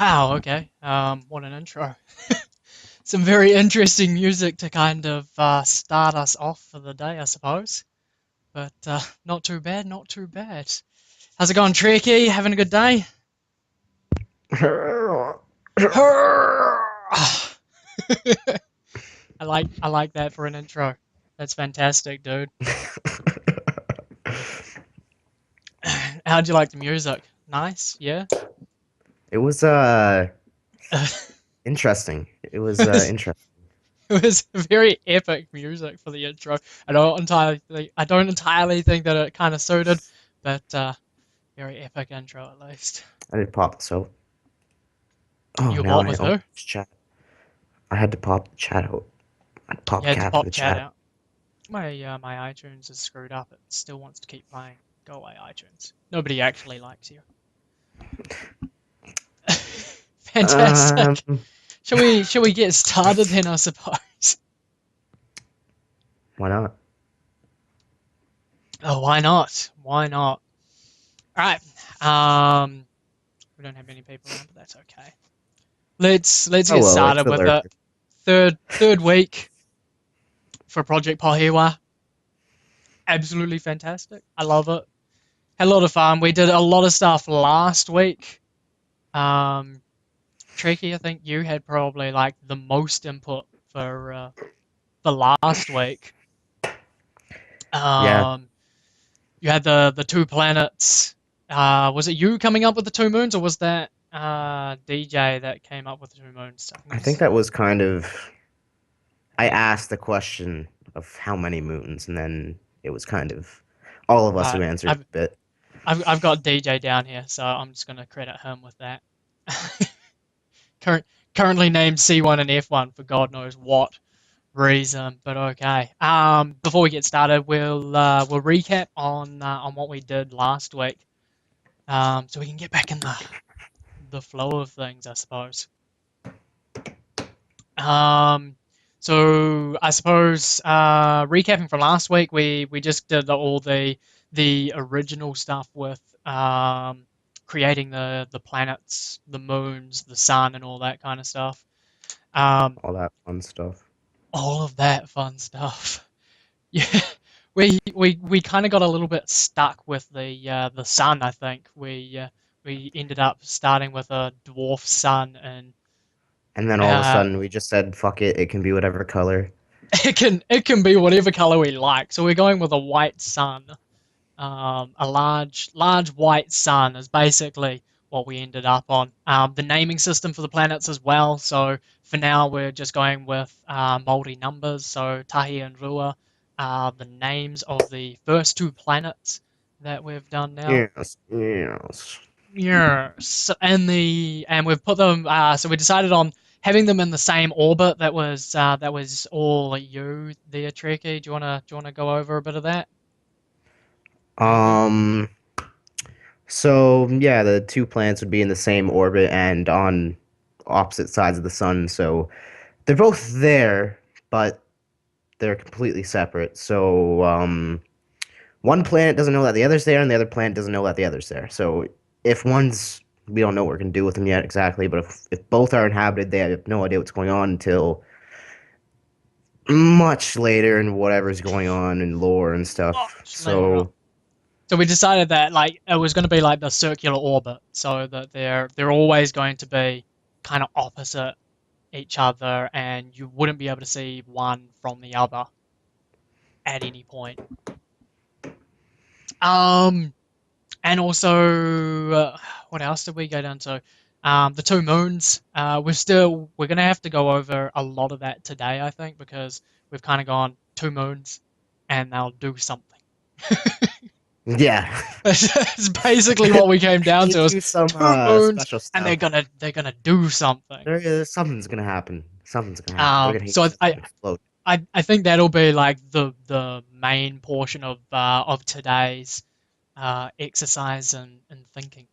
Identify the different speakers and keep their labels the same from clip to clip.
Speaker 1: Wow, okay. What an intro. Some very interesting music to kind of start us off for the day, I suppose. But not too bad, not too bad. How's it going, Trecky? Having a good day? I like that for an intro. That's fantastic, dude. How'd you like the music? Nice, yeah.
Speaker 2: It was
Speaker 1: it
Speaker 2: interesting. It was
Speaker 1: was
Speaker 2: interesting.
Speaker 1: it was very epic music for the intro. I don't entirely think that it kind of suited, but very epic intro at least.
Speaker 2: I did pop so. Oh,
Speaker 1: You
Speaker 2: now
Speaker 1: what
Speaker 2: I
Speaker 1: with
Speaker 2: own
Speaker 1: who?
Speaker 2: this chat. I had to pop the chat out. I
Speaker 1: You
Speaker 2: popped
Speaker 1: had to
Speaker 2: cat for
Speaker 1: pop
Speaker 2: the
Speaker 1: chat
Speaker 2: chat.
Speaker 1: out. My iTunes is screwed up. It still wants to keep playing. Go away, iTunes. Nobody actually likes you. Fantastic.
Speaker 2: Um,
Speaker 1: Shall we get started then? I suppose.
Speaker 2: why not?
Speaker 1: Oh, why not? Why not? All right. We don't have many people around, but that's okay. Let's
Speaker 2: Oh
Speaker 1: get
Speaker 2: well, it's
Speaker 1: started
Speaker 2: the
Speaker 1: with it.
Speaker 2: lurker.
Speaker 1: Third week for Project Pohewa. Absolutely fantastic. I love it. Had a lot of fun. We did a lot of stuff last week. Um, Trecky, I think you had probably like the most input for last week.
Speaker 2: Yeah,
Speaker 1: Um, you had the two planets. Was it you coming up with the two moons, or was that DJ that came up with the two moons? I think it
Speaker 2: I think
Speaker 1: was.
Speaker 2: that was kind of. I asked the question of how many moons, and then it was kind of all of us who
Speaker 1: Right.
Speaker 2: answered
Speaker 1: I've
Speaker 2: a bit.
Speaker 1: I've got DJ down here, so I'm just gonna credit him with that. Current, Currently named C1 and F1 for God knows what reason, but okay. Before we get started, we'll recap on what we did last week, so we can get back in the flow of things, I suppose. Um, so I suppose recapping from last week, we just did all the original stuff with creating the planets, the moons, the sun, and all that kind of stuff. Um,
Speaker 2: All that fun stuff.
Speaker 1: all of that fun stuff. Yeah, we kind of got a little bit stuck with the sun. I think we ended up starting with a dwarf sun, and
Speaker 2: And then all of a
Speaker 1: uh,
Speaker 2: sudden, we just said, "Fuck it! It can be whatever color."
Speaker 1: it can be whatever color we like. So we're going with a white sun. A large white sun is basically what we ended up on. The naming system for the planets as well. So for now, we're just going with multi numbers. So Tahi and Rua are the names of the first two planets that we've done now.
Speaker 2: Yes, yes.
Speaker 1: Yes, and we've put them. So we decided on having them in the same orbit. That was all you there, Trecky. Do you wanna go over a bit of that?
Speaker 2: Um. So yeah, the two planets would be in the same orbit and on opposite sides of the sun. So they're both there, but they're completely separate. So one planet doesn't know that the other's there, and the other planet doesn't know that the other's there. So if one's, we don't know what we're gonna do with them yet exactly, but if both are inhabited, they have no idea what's going on until much later and whatever's going on in lore and stuff.
Speaker 1: Much later on.
Speaker 2: So
Speaker 1: So we decided that like it was going to be like the circular orbit, so that they're always going to be kind of opposite each other, and you wouldn't be able to see one from the other at any point. Um, and also, what else did we go down to? The two moons. We're gonna have to go over a lot of that today, I think, because we've kind of gone two moons, and they'll do something.
Speaker 2: yeah,
Speaker 1: That's basically what we came down
Speaker 2: they
Speaker 1: to is
Speaker 2: do some
Speaker 1: two moons,
Speaker 2: special
Speaker 1: and they're
Speaker 2: stuff.
Speaker 1: gonna they're gonna do something.
Speaker 2: Something's gonna happen. Something's gonna happen. They're gonna hate
Speaker 1: So
Speaker 2: each other and explode.
Speaker 1: I think that'll be like the main portion of today's exercise and thinking.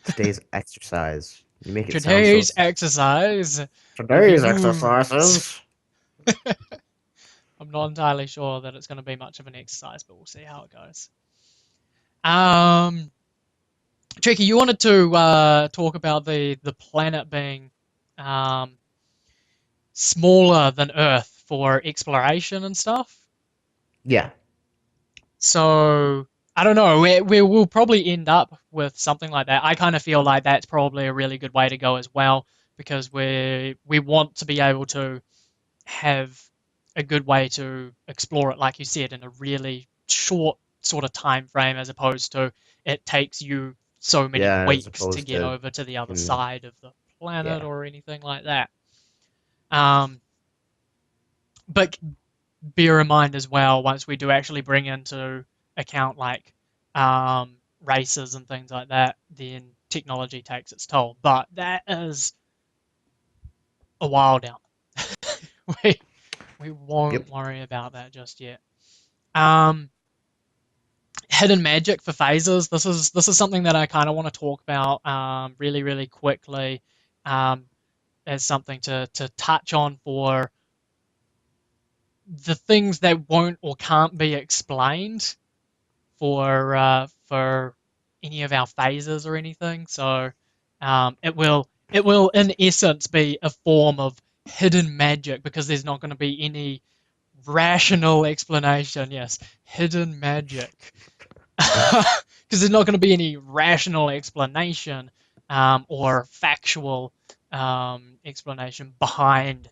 Speaker 2: Today's exercise. You make it sound so.
Speaker 1: Today's exercise
Speaker 2: Today's
Speaker 1: begins.
Speaker 2: exercises.
Speaker 1: I'm not entirely sure that it's going to be much of an exercise, but we'll see how it goes. Um, Trecky, you wanted to talk about the planet being um, smaller than Earth for exploration and stuff.
Speaker 2: Yeah.
Speaker 1: So I don't know. We will probably end up with something like that. I kind of feel like that's probably a really good way to go as well because we want to be able to have a good way to explore it, like you said, in a really short sort of time frame, as opposed to it takes you so many
Speaker 2: Yeah, as
Speaker 1: weeks to
Speaker 2: opposed
Speaker 1: get
Speaker 2: to
Speaker 1: over to the
Speaker 2: you
Speaker 1: other
Speaker 2: can
Speaker 1: side of the planet
Speaker 2: yeah.
Speaker 1: or anything like that. Um, but bear in mind as well, once we do actually bring into account like races and things like that, then technology takes its toll. But that is a while down. we we
Speaker 2: Yep.
Speaker 1: won't worry about that just yet. Um, hidden magic for phases. This is something that I kind of want to talk about really really quickly um, as something to touch on for the things that won't or can't be explained for any of our phases or anything. So it will in essence be a form of hidden magic because there's not going to be any rational explanation. Yes, hidden magic. Because there's not going to be any rational explanation or factual explanation behind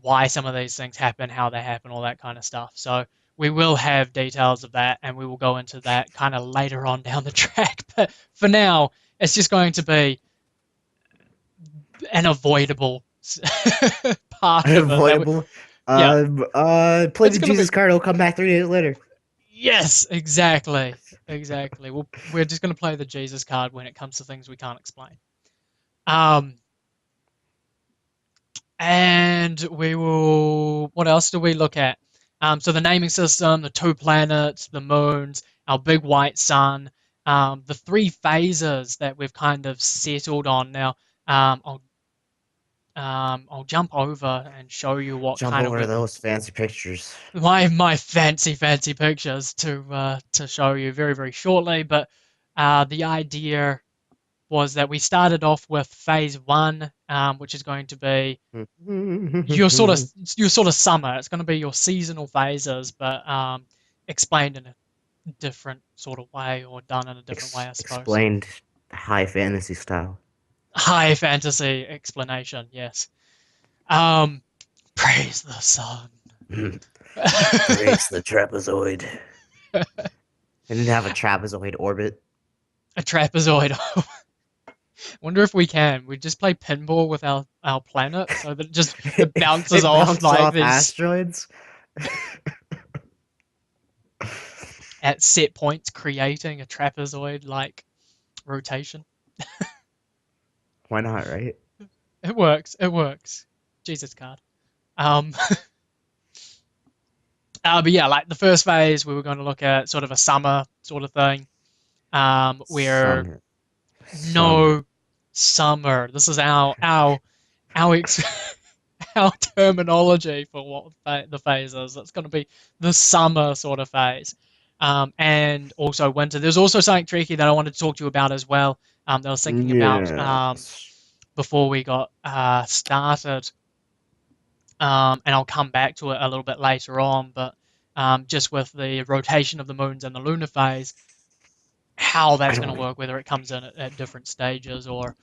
Speaker 1: why some of these things happen, how they happen, all that kind of stuff. So we will have details of that, and we will go into that kind of later on down the track. But for now, it's just going to be an avoidable part of it. That we,
Speaker 2: Unavoidable.
Speaker 1: yeah,
Speaker 2: Play
Speaker 1: it's
Speaker 2: the
Speaker 1: going to
Speaker 2: Jesus
Speaker 1: be
Speaker 2: card, it'll come back 3 days later.
Speaker 1: yes, exactly, exactly. We're just going to play the Jesus card when it comes to things we can't explain. Um, And we will. What else do we look at? So the naming system, the two planets, the moons, our big white sun, the three phases that we've kind of settled on. Now, I'll jump over and show you what
Speaker 2: Jump
Speaker 1: kind of
Speaker 2: over to
Speaker 1: we've
Speaker 2: those fancy pictures.
Speaker 1: my fancy pictures to show you very very shortly. But the idea was that we started off with phase one, which is going to be your sort of your sort of summer. It's going to be your seasonal phases, but explained in a different sort of way or done in a different way, I suppose.
Speaker 2: Explained high fantasy style.
Speaker 1: High fantasy explanation, yes. Um, praise the sun.
Speaker 2: Praise the trapezoid. I didn't have a trapezoid orbit.
Speaker 1: A trapezoid. Wonder if we can. We just play pinball with our planet so that it bounces
Speaker 2: It
Speaker 1: off
Speaker 2: bounced
Speaker 1: like
Speaker 2: off
Speaker 1: these
Speaker 2: asteroids.
Speaker 1: at set points, creating a trapezoid like rotation.
Speaker 2: Why not, right?
Speaker 1: It works. It works. Jesus card. Um, but yeah, like the first phase, we were going to look at sort of a summer sort of thing, where
Speaker 2: Summer. Summer.
Speaker 1: no summer. This is our our terminology for what the phase is. It's going to be the summer sort of phase, and also winter. There's also something tricky that I wanted to talk to you about as well. That I was thinking about
Speaker 2: Yes.
Speaker 1: before we got started. And I'll come back to it a little bit later on, but just with the rotation of the moons and the lunar phase, how
Speaker 2: I
Speaker 1: that's going to
Speaker 2: don't.
Speaker 1: work, whether it comes in at different stages or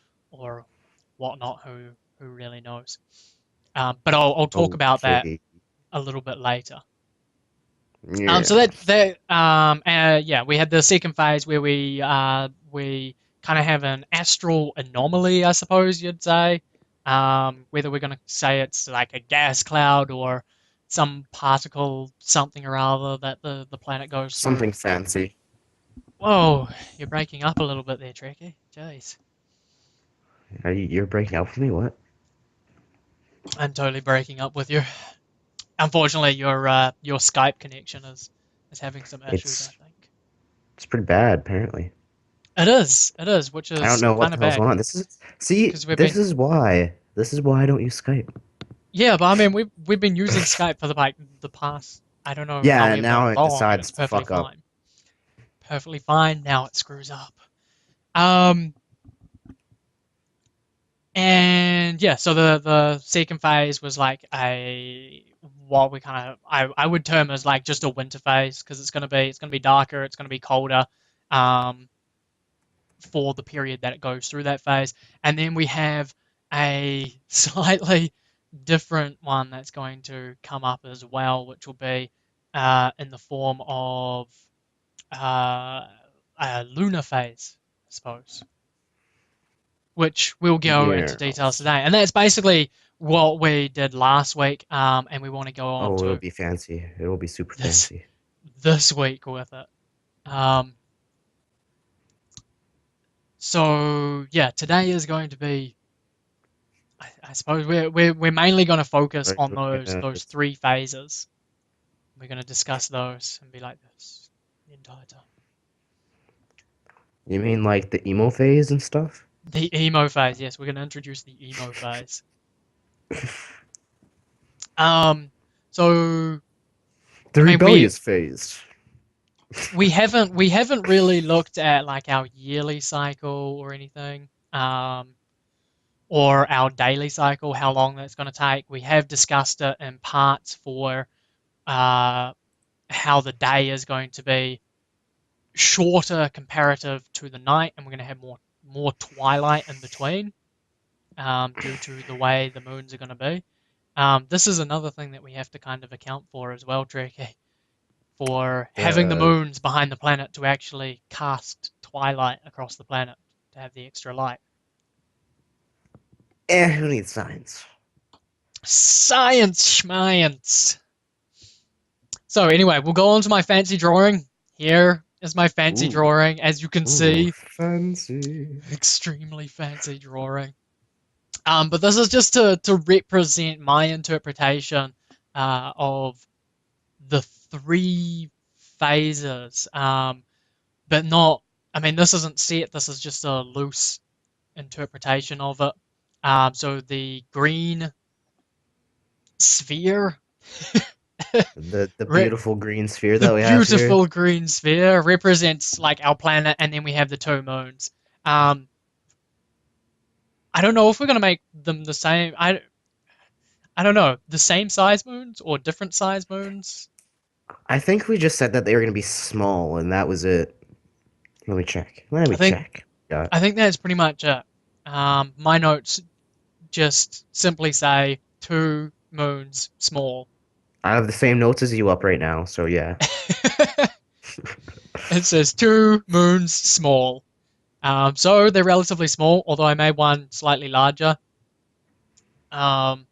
Speaker 1: whatnot, who really knows? But I'll talk about that
Speaker 2: Okay.
Speaker 1: a little bit later. So that
Speaker 2: Yes.
Speaker 1: that yeah, we had the second phase where we kind of have an astral anomaly, I suppose you'd say. Whether we're going to say it's like a gas cloud or some particle something or other that the planet goes through.
Speaker 2: Something fancy.
Speaker 1: Whoa, you're breaking up a little bit there, Trecky. Jeez,
Speaker 2: You're breaking up for me? What?
Speaker 1: I'm totally breaking up with you. Unfortunately, your Skype connection is having some issues, I
Speaker 2: It's
Speaker 1: think.
Speaker 2: it's pretty bad, apparently.
Speaker 1: It is, which
Speaker 2: I don't
Speaker 1: is
Speaker 2: know what
Speaker 1: kind
Speaker 2: the
Speaker 1: of
Speaker 2: hell's
Speaker 1: bad
Speaker 2: going on. This is see,
Speaker 1: because we've been
Speaker 2: this is why I don't use Skype.
Speaker 1: yeah, but I mean we've been using Skype for the past I don't know
Speaker 2: Yeah, and
Speaker 1: however
Speaker 2: now it
Speaker 1: long, and
Speaker 2: decides
Speaker 1: it's
Speaker 2: to fuck up.
Speaker 1: perfectly fine. Now it screws up. Um, and yeah, so the second phase was like a what we kind of I would term as like just a winter phase because it's gonna be darker, it's gonna be colder, um, for the period that it goes through that phase, and then we have a slightly different one that's going to come up as well, which will be in the form of uh, a lunar phase, I suppose, which we'll go into details
Speaker 2: Yes.
Speaker 1: today. And that's basically what we did last week, and we want to go on
Speaker 2: Oh, it'll
Speaker 1: to
Speaker 2: be fancy. It'll be super
Speaker 1: this
Speaker 2: fancy.
Speaker 1: this week with it. Um, so yeah, today is going to be. I suppose we're mainly going to focus on
Speaker 2: We're gonna.
Speaker 1: those three phases. We're going to discuss those and be like this the entire time.
Speaker 2: You mean like the emo phase and stuff?
Speaker 1: The emo phase, yes, we're going to introduce the emo phase. Um, so
Speaker 2: The
Speaker 1: I mean,
Speaker 2: rebellious phase.
Speaker 1: we haven't really looked at like our yearly cycle or anything, or our daily cycle, how long that's going to take. We have discussed it in parts for uh, how the day is going to be shorter comparative to the night, and we're going to have more twilight in between, due to the way the moons are going to be. This is another thing that we have to kind of account for as well, Trecky, for having the
Speaker 2: The
Speaker 1: moons behind the planet to actually cast twilight across the planet to have the extra light.
Speaker 2: who needs science?
Speaker 1: Science, schmience. So anyway, we'll go on to my fancy drawing. Here is my fancy
Speaker 2: Ooh,
Speaker 1: drawing. As you can
Speaker 2: ooh,
Speaker 1: see,
Speaker 2: fancy.
Speaker 1: extremely fancy drawing. But this is just to represent my interpretation of the three phases. But not, I mean, this isn't set, this is just a loose interpretation of it. So the green sphere,
Speaker 2: The
Speaker 1: re-
Speaker 2: beautiful green sphere
Speaker 1: the
Speaker 2: that we have here.
Speaker 1: beautiful green sphere represents like our planet, and then we have the two moons. Um, I don't know if we're gonna make them the same. I don't know, the same size moons or different size moons.
Speaker 2: I think we just said that they were gonna be small, and that was it. Let me check. Let
Speaker 1: I
Speaker 2: me
Speaker 1: think
Speaker 2: check. Yeah,
Speaker 1: I think that's pretty much it. My notes just simply say two moons small.
Speaker 2: I have the same notes as you up right now, so yeah.
Speaker 1: It says two moons small. So they're relatively small, although I made one slightly larger. Um,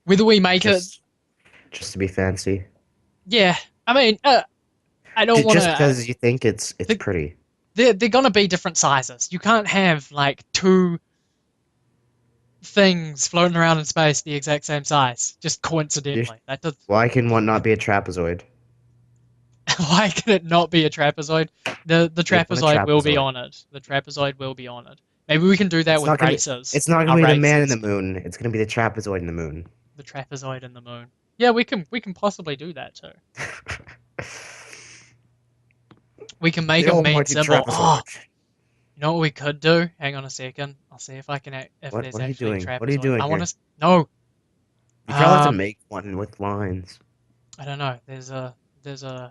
Speaker 1: whether we make it,
Speaker 2: Just just to be fancy.
Speaker 1: yeah. I mean, I don't want
Speaker 2: Just
Speaker 1: to.
Speaker 2: because you think it's
Speaker 1: They,
Speaker 2: pretty.
Speaker 1: they're gonna be different sizes. You can't have like two things floating around in space the exact same size, just
Speaker 2: You-
Speaker 1: coincidentally. That does.
Speaker 2: Why can one not be a trapezoid?
Speaker 1: Why can it not be a trapezoid? The
Speaker 2: Make one a
Speaker 1: trapezoid will be
Speaker 2: trapezoid.
Speaker 1: honored. The trapezoid will be honored. Maybe we can do that
Speaker 2: It's
Speaker 1: with
Speaker 2: not gonna be.
Speaker 1: races.
Speaker 2: It's not
Speaker 1: Our
Speaker 2: gonna be the man in the
Speaker 1: races.
Speaker 2: moon. It's gonna be the trapezoid in the moon.
Speaker 1: The trapezoid and the moon. Yeah, we can possibly do that too. We can make
Speaker 2: The
Speaker 1: a main
Speaker 2: almighty
Speaker 1: symbol. Oh,
Speaker 2: trapezoid.
Speaker 1: you know what we could do? Hang on a second. I'll see if I can if
Speaker 2: What
Speaker 1: there's
Speaker 2: what are you
Speaker 1: actually a
Speaker 2: doing? What are you
Speaker 1: trapezoid.
Speaker 2: doing
Speaker 1: I want
Speaker 2: here?
Speaker 1: to. No.
Speaker 2: You probably have to
Speaker 1: Um,
Speaker 2: make one with lines.
Speaker 1: I don't know. There's a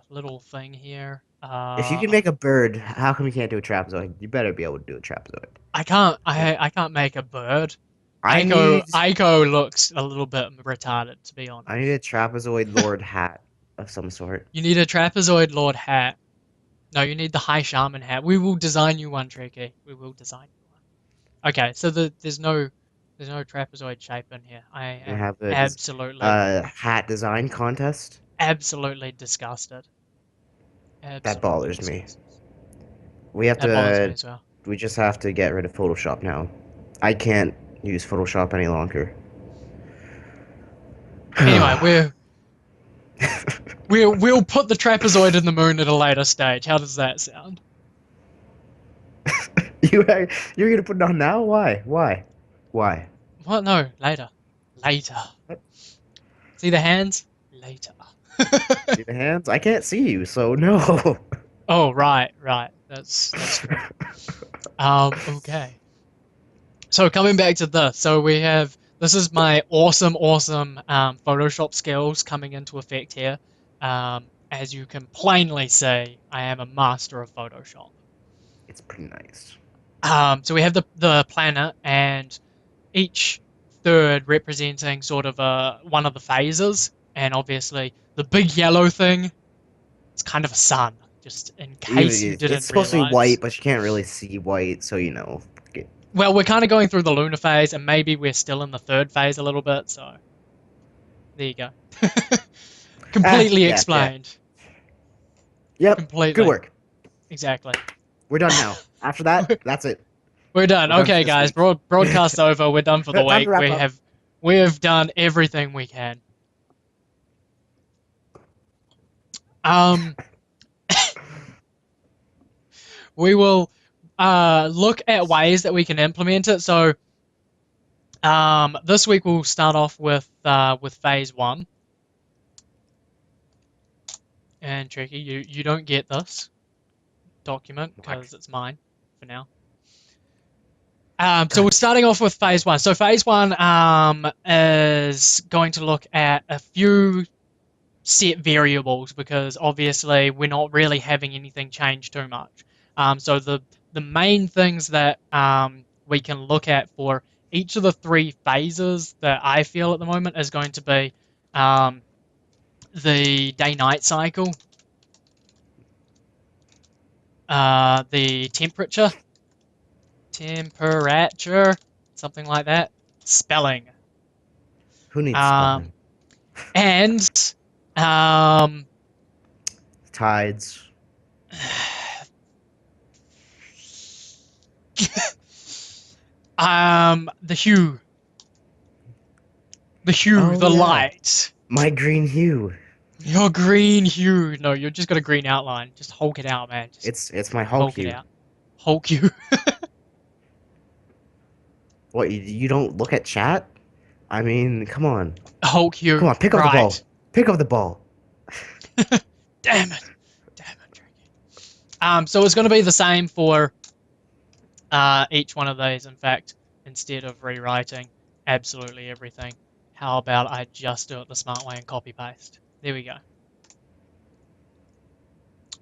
Speaker 1: little thing here.
Speaker 2: If you can make a bird, how come you can't do a trapezoid? You better be able to do a trapezoid.
Speaker 1: I can't.
Speaker 2: If
Speaker 1: I can't make a bird.
Speaker 2: I
Speaker 1: Aiko
Speaker 2: need
Speaker 1: Aiko looks a little bit retarded, to be
Speaker 2: I need a
Speaker 1: honest.
Speaker 2: trapezoid lord hat of some sort.
Speaker 1: You need a trapezoid lord hat. No, you need the high shaman hat. We will design you one, Trecky. We will design you one. Okay, so there's no trapezoid shape in here. I
Speaker 2: And
Speaker 1: am
Speaker 2: have a
Speaker 1: absolutely
Speaker 2: hat design contest.
Speaker 1: absolutely disgusted.
Speaker 2: That
Speaker 1: Absolutely
Speaker 2: bothers me.
Speaker 1: disgusted.
Speaker 2: We have
Speaker 1: That bothers me
Speaker 2: to
Speaker 1: as well.
Speaker 2: we just have to get rid of Photoshop now. I can't use Photoshop any longer.
Speaker 1: Anyway, we'll put the trapezoid in the moon at a later stage. How does that sound?
Speaker 2: You're gonna put it on now? Why? Why? Why?
Speaker 1: What? No, later. Later.
Speaker 2: What?
Speaker 1: See the hands? Later.
Speaker 2: See the hands? I can't see you, so no.
Speaker 1: Oh, right, right. That's true. Okay. So coming back to this, so we have this is my awesome Photoshop skills coming into effect here. As you can plainly see, I am a master of Photoshop.
Speaker 2: It's pretty nice.
Speaker 1: So we have the planet and each third representing sort of one of the phases, and obviously the big yellow thing, it's kind of a sun, just in case you
Speaker 2: It's
Speaker 1: didn't
Speaker 2: supposed to be
Speaker 1: realize.
Speaker 2: white, but you can't really see white, so you know.
Speaker 1: Well, we're kind of going through the lunar phase, and maybe we're still in the third phase a little bit, so there you go. Completely
Speaker 2: Yeah, yeah.
Speaker 1: explained.
Speaker 2: Yep. Good
Speaker 1: Completely.
Speaker 2: work.
Speaker 1: Exactly.
Speaker 2: We're done now. After that, that's it.
Speaker 1: We're done.
Speaker 2: We're done for
Speaker 1: Okay,
Speaker 2: this
Speaker 1: guys.
Speaker 2: week.
Speaker 1: Broadcast over. We're done for the
Speaker 2: Time to
Speaker 1: week.
Speaker 2: wrap up.
Speaker 1: We have done everything we can. Um, we will look at ways that we can implement it. So this week we'll start off with phase one. And Trecky, you don't get this document
Speaker 2: What?
Speaker 1: because it's mine for now. So we're starting off with phase one. So phase one is going to look at a few set variables because obviously we're not really having anything change too much. So the main things that we can look at for each of the three phases that I feel at the moment is going to be um, the day-night cycle, the temperature, something like that, spelling,
Speaker 2: Who needs
Speaker 1: um,
Speaker 2: spelling?
Speaker 1: and um,
Speaker 2: Tides.
Speaker 1: the hue,
Speaker 2: Oh
Speaker 1: the
Speaker 2: yeah.
Speaker 1: light,
Speaker 2: My green hue.
Speaker 1: your green hue. No, you're just got a green outline. Just Hulk it out, man. Just
Speaker 2: It's my Hulk
Speaker 1: Hulk it
Speaker 2: hue.
Speaker 1: out. Hulk you.
Speaker 2: What, you don't look at chat? I mean, come on.
Speaker 1: Hulk
Speaker 2: Come
Speaker 1: you.
Speaker 2: on, pick up the ball.
Speaker 1: Right.
Speaker 2: Pick up the ball.
Speaker 1: Damn it. Damn it, Tricky. So it's going to be the same for each one of these. In fact, instead of rewriting absolutely everything, how about I just do it the smart way and copy paste? There we go.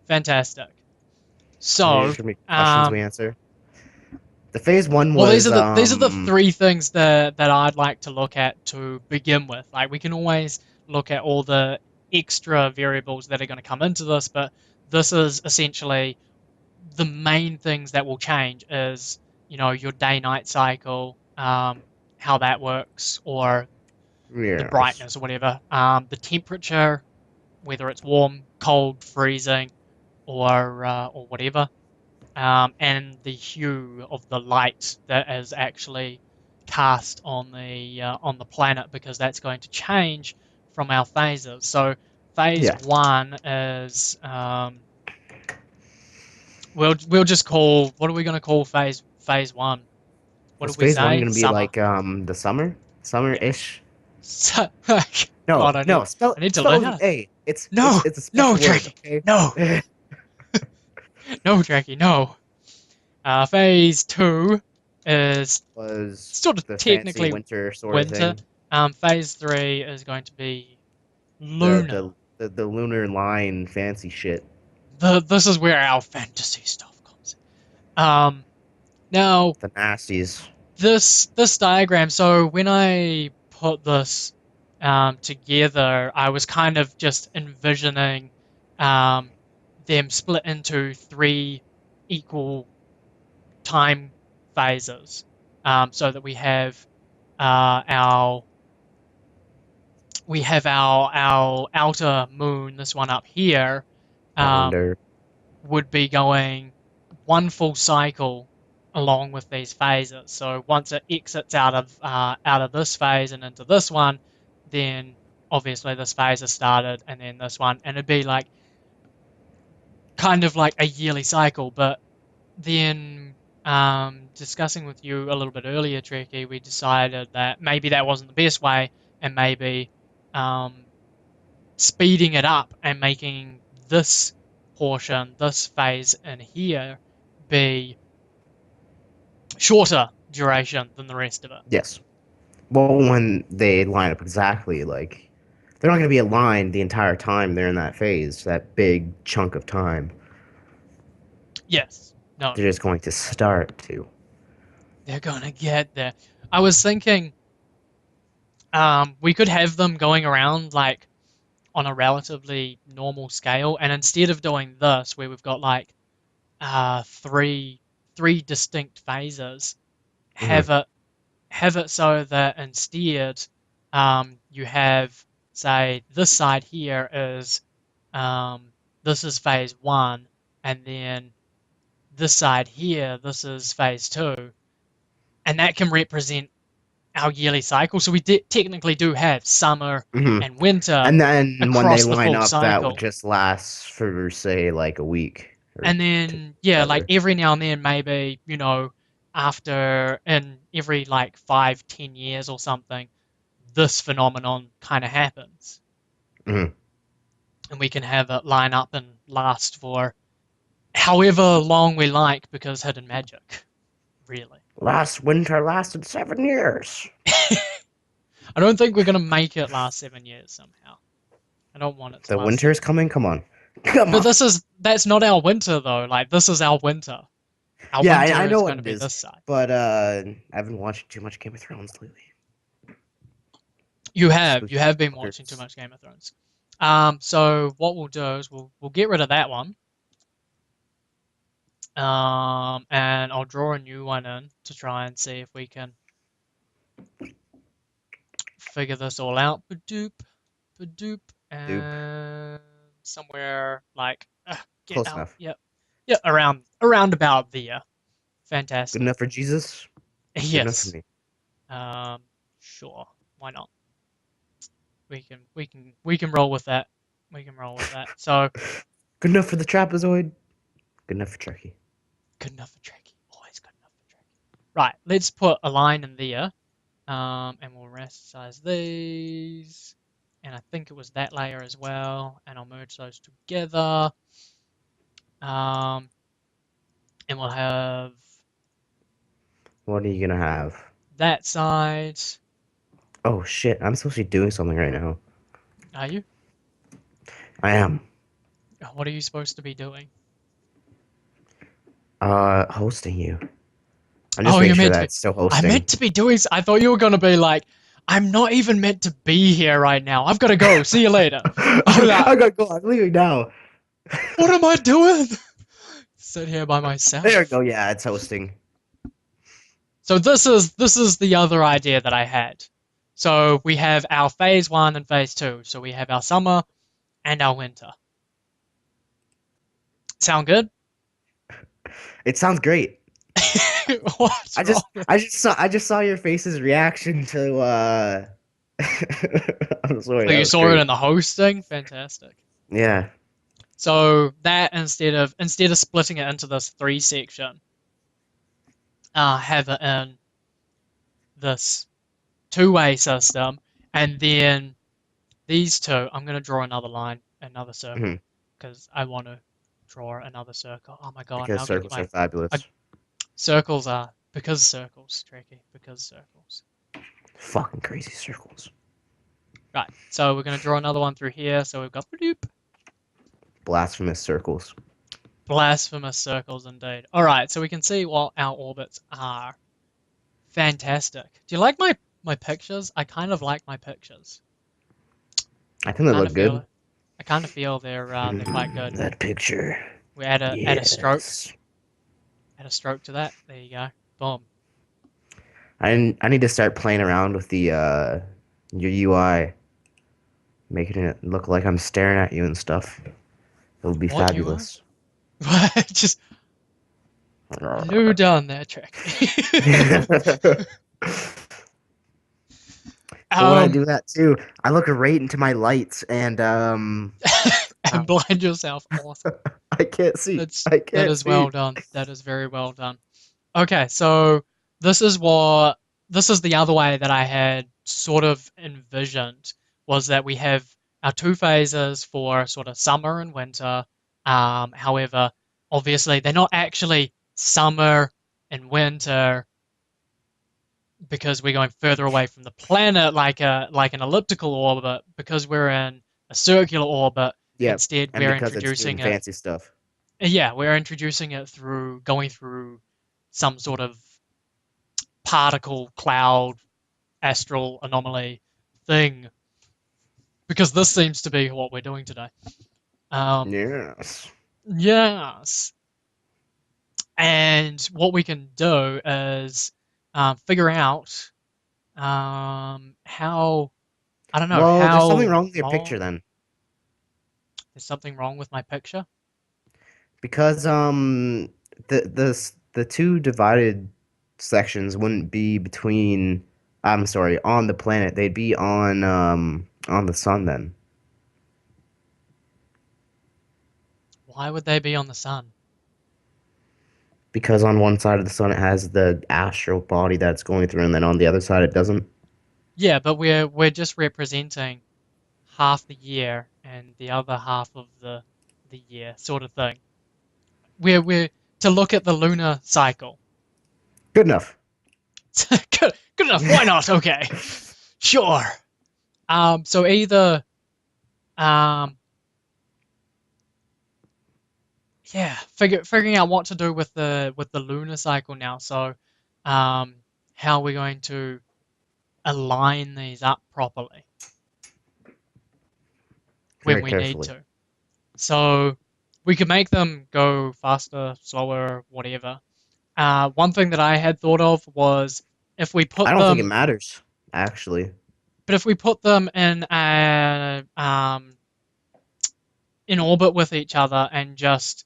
Speaker 1: Fantastic.
Speaker 2: There's
Speaker 1: So,
Speaker 2: gonna be questions we
Speaker 1: um,
Speaker 2: answer. The phase one
Speaker 1: well,
Speaker 2: was
Speaker 1: these are the three things that I'd like to look at to begin with. Like we can always look at all the extra variables that are going to come into this, but this is essentially the main things that will change is your day-night cycle, how that works, or the
Speaker 2: yes.
Speaker 1: brightness or whatever, the temperature, whether it's warm, cold, freezing, or whatever, and the hue of the light that is actually cast on the planet because that's going to change from our phases. So phase
Speaker 2: Yeah.
Speaker 1: one is we'll just call, what are we going to call phase one? What
Speaker 2: Was
Speaker 1: did we
Speaker 2: phase one
Speaker 1: say?
Speaker 2: gonna be
Speaker 1: Summer.
Speaker 2: like the summer?
Speaker 1: Yeah.
Speaker 2: Summer-ish?
Speaker 1: So,
Speaker 2: No,
Speaker 1: God,
Speaker 2: no,
Speaker 1: I need to learn
Speaker 2: spell with
Speaker 1: how
Speaker 2: an
Speaker 1: to.
Speaker 2: A. It's
Speaker 1: No,
Speaker 2: it's a
Speaker 1: no,
Speaker 2: special word,
Speaker 1: Trecky,
Speaker 2: okay?
Speaker 1: no, no, Trecky, no. Phase two is
Speaker 2: Was
Speaker 1: sort of
Speaker 2: the fancy
Speaker 1: technically
Speaker 2: winter sort of
Speaker 1: winter.
Speaker 2: thing.
Speaker 1: Phase three is going to be
Speaker 2: The
Speaker 1: lunar.
Speaker 2: the the lunar line fancy shit.
Speaker 1: This is where our fantasy stuff comes in. Now
Speaker 2: The nasties.
Speaker 1: this diagram. So when I put this together, I was kind of just envisioning um, them split into three equal time phases, so that our our outer moon, this one up here, um,
Speaker 2: Calendar.
Speaker 1: would be going one full cycle along with these phases. So once it exits out of this phase and into this one, then obviously this phase has started, and then this one, and it'd be like kind of like a yearly cycle. But then discussing with you a little bit earlier, Trekkie, we decided that maybe that wasn't the best way, and maybe um, speeding it up and making this portion, this phase in here, be shorter duration than the rest of it.
Speaker 2: Yes. Well, when they line up exactly, like they're not going to be aligned the entire time they're in that phase, that big chunk of time.
Speaker 1: Yes. No,
Speaker 2: They're just going to start to.
Speaker 1: they're gonna get there. I was thinking, we could have them going around like on a relatively normal scale, and instead of doing this, where we've got like three distinct phases,
Speaker 2: Mhm.
Speaker 1: have it so that instead, you have, say, this side here is, this is phase one, and then this side here, this is phase two, and that can represent our yearly cycle. So we technically do have summer
Speaker 2: Hmm.
Speaker 1: and winter
Speaker 2: And then when they
Speaker 1: across the
Speaker 2: line
Speaker 1: full
Speaker 2: up, that would
Speaker 1: cycle.
Speaker 2: just last for, say, like a week or
Speaker 1: And
Speaker 2: two,
Speaker 1: then, yeah, like
Speaker 2: whatever.
Speaker 1: every now and then, maybe, after in every like 5, 10 years or something, this phenomenon kind of happens.
Speaker 2: Hmm.
Speaker 1: And we can have it line up and last for however long we like because hidden magic, really.
Speaker 2: Last winter lasted 7 years.
Speaker 1: I don't think we're going to make it last 7 years somehow. I don't want it to
Speaker 2: The
Speaker 1: last
Speaker 2: winter is
Speaker 1: 7 years.
Speaker 2: coming. Come on, come
Speaker 1: But
Speaker 2: on.
Speaker 1: that's not our winter though. Like this is our winter. Our
Speaker 2: Yeah,
Speaker 1: winter
Speaker 2: I
Speaker 1: is
Speaker 2: know
Speaker 1: going
Speaker 2: what
Speaker 1: to
Speaker 2: it
Speaker 1: be
Speaker 2: is,
Speaker 1: this side.
Speaker 2: but I've been watching too much Game of Thrones lately.
Speaker 1: You
Speaker 2: Spooky
Speaker 1: have been watching too
Speaker 2: fuckers.
Speaker 1: much Game of Thrones. So what we'll do is we'll get rid of that one. And I'll draw a new one in to try and see if we can figure this all out. Badoop, badoop,
Speaker 2: Dupe.
Speaker 1: and somewhere like get
Speaker 2: Close
Speaker 1: out.
Speaker 2: enough.
Speaker 1: Yep, yeah, around about there.
Speaker 2: Good
Speaker 1: Fantastic.
Speaker 2: enough for Jesus. Good enough for
Speaker 1: Yes.
Speaker 2: me.
Speaker 1: Um, sure. Why not? We can roll with that. We can roll with that. So
Speaker 2: Good enough for the trapezoid. Good enough for Trecky.
Speaker 1: good enough for Trecky. Always good enough for Trecky. Right. Let's put a line in there. And we'll resize these. And I think it was that layer as well. And I'll merge those together. Um, and we'll have
Speaker 2: What are you gonna have?
Speaker 1: that side.
Speaker 2: Oh shit! I'm supposed to be doing something right now.
Speaker 1: Are you?
Speaker 2: I am.
Speaker 1: What are you supposed to be doing?
Speaker 2: Hosting you. I'm just
Speaker 1: Oh,
Speaker 2: making
Speaker 1: you're
Speaker 2: sure
Speaker 1: meant to be.
Speaker 2: that's still
Speaker 1: I
Speaker 2: hosting.
Speaker 1: meant to be doing. I thought you were gonna be like, I'm not even meant to be here right now. I've got to go. See you later. I was like,
Speaker 2: I gotta go. I'm leaving now.
Speaker 1: what am I doing? Sit here by
Speaker 2: There we
Speaker 1: myself.
Speaker 2: go. Yeah, it's hosting.
Speaker 1: So this is the other idea that I had. So we have our phase one and phase two. So we have our summer and our winter. Sound good?
Speaker 2: It sounds great.
Speaker 1: What's
Speaker 2: I
Speaker 1: wrong?
Speaker 2: just I just saw your face's reaction to I'm sorry,
Speaker 1: Oh,
Speaker 2: that
Speaker 1: you
Speaker 2: was
Speaker 1: saw it
Speaker 2: great.
Speaker 1: in the hosting? Fantastic.
Speaker 2: Yeah.
Speaker 1: So that instead of splitting it into this three section, have it in this two-way system, and then these two, I'm going to draw another line, another
Speaker 2: Hmm.
Speaker 1: circle, because I want to draw another circle. Oh my God, how
Speaker 2: Because
Speaker 1: am I going to get
Speaker 2: circles are
Speaker 1: my uh,
Speaker 2: fabulous.
Speaker 1: circles are, because circles, Trecky, because circles.
Speaker 2: Fucking crazy circles.
Speaker 1: Right, so we're going to draw another one through here. So we've got
Speaker 2: Blasphemous circles.
Speaker 1: blasphemous circles indeed. All right, so we can see what our orbits are. Fantastic. Do you like my pictures? I kind of like my pictures.
Speaker 2: I think they
Speaker 1: Kind
Speaker 2: look
Speaker 1: of
Speaker 2: good.
Speaker 1: feel I kind of feel they're quite good.
Speaker 2: That picture.
Speaker 1: We add a stroke,
Speaker 2: Yes.
Speaker 1: add a stroke to that. There you go. Boom.
Speaker 2: I need to start playing around with the your UI, making it look like I'm staring at you and stuff. It would be
Speaker 1: What you are?
Speaker 2: fabulous.
Speaker 1: Just new done there, Trek.
Speaker 2: But when I
Speaker 1: um,
Speaker 2: do that too, I look right into my lights and
Speaker 1: and blind yourself. Awesome.
Speaker 2: I can't see. I
Speaker 1: That
Speaker 2: can't
Speaker 1: is
Speaker 2: see.
Speaker 1: well done. That is very well done. Okay, so this is what this is the other way that I had sort of envisioned was that we have our two phases for sort of summer and winter. However, obviously they're not actually summer in winter, because we're going further away from the planet, like an elliptical orbit, because we're in a circular orbit.
Speaker 2: Yeah,
Speaker 1: Instead,
Speaker 2: and
Speaker 1: we're
Speaker 2: because it's
Speaker 1: introducing
Speaker 2: doing
Speaker 1: it.
Speaker 2: fancy stuff.
Speaker 1: Yeah, we're introducing it through going through some sort of particle cloud astral anomaly thing, because this seems to be what we're doing today. Um,
Speaker 2: Yes.
Speaker 1: yes, and what we can do is figure out how, I don't know,
Speaker 2: Well, there's something
Speaker 1: how
Speaker 2: wrong with your picture
Speaker 1: long.
Speaker 2: then,
Speaker 1: There's something wrong with my picture.
Speaker 2: because the two divided sections wouldn't be between. I'm sorry, on the planet. They'd be on the sun then,
Speaker 1: Why would they be on the sun?
Speaker 2: because on one side of the sun it has the astral body that's going through, and then on the other side it doesn't.
Speaker 1: Yeah, but we're just representing half the year and the other half of the year, sort of thing. We're to look at the lunar cycle.
Speaker 2: Good enough.
Speaker 1: Good enough. Why not? Okay, sure. So either um, yeah, figuring out what to do with the lunar cycle now. So, um, how are we going to align these up properly when
Speaker 2: Very
Speaker 1: we need
Speaker 2: carefully.
Speaker 1: to? So we could make them go faster, slower, whatever. One thing that I had thought of was if we
Speaker 2: I
Speaker 1: put
Speaker 2: don't think it
Speaker 1: them,
Speaker 2: matters, actually.
Speaker 1: but if we put them in orbit with each other and just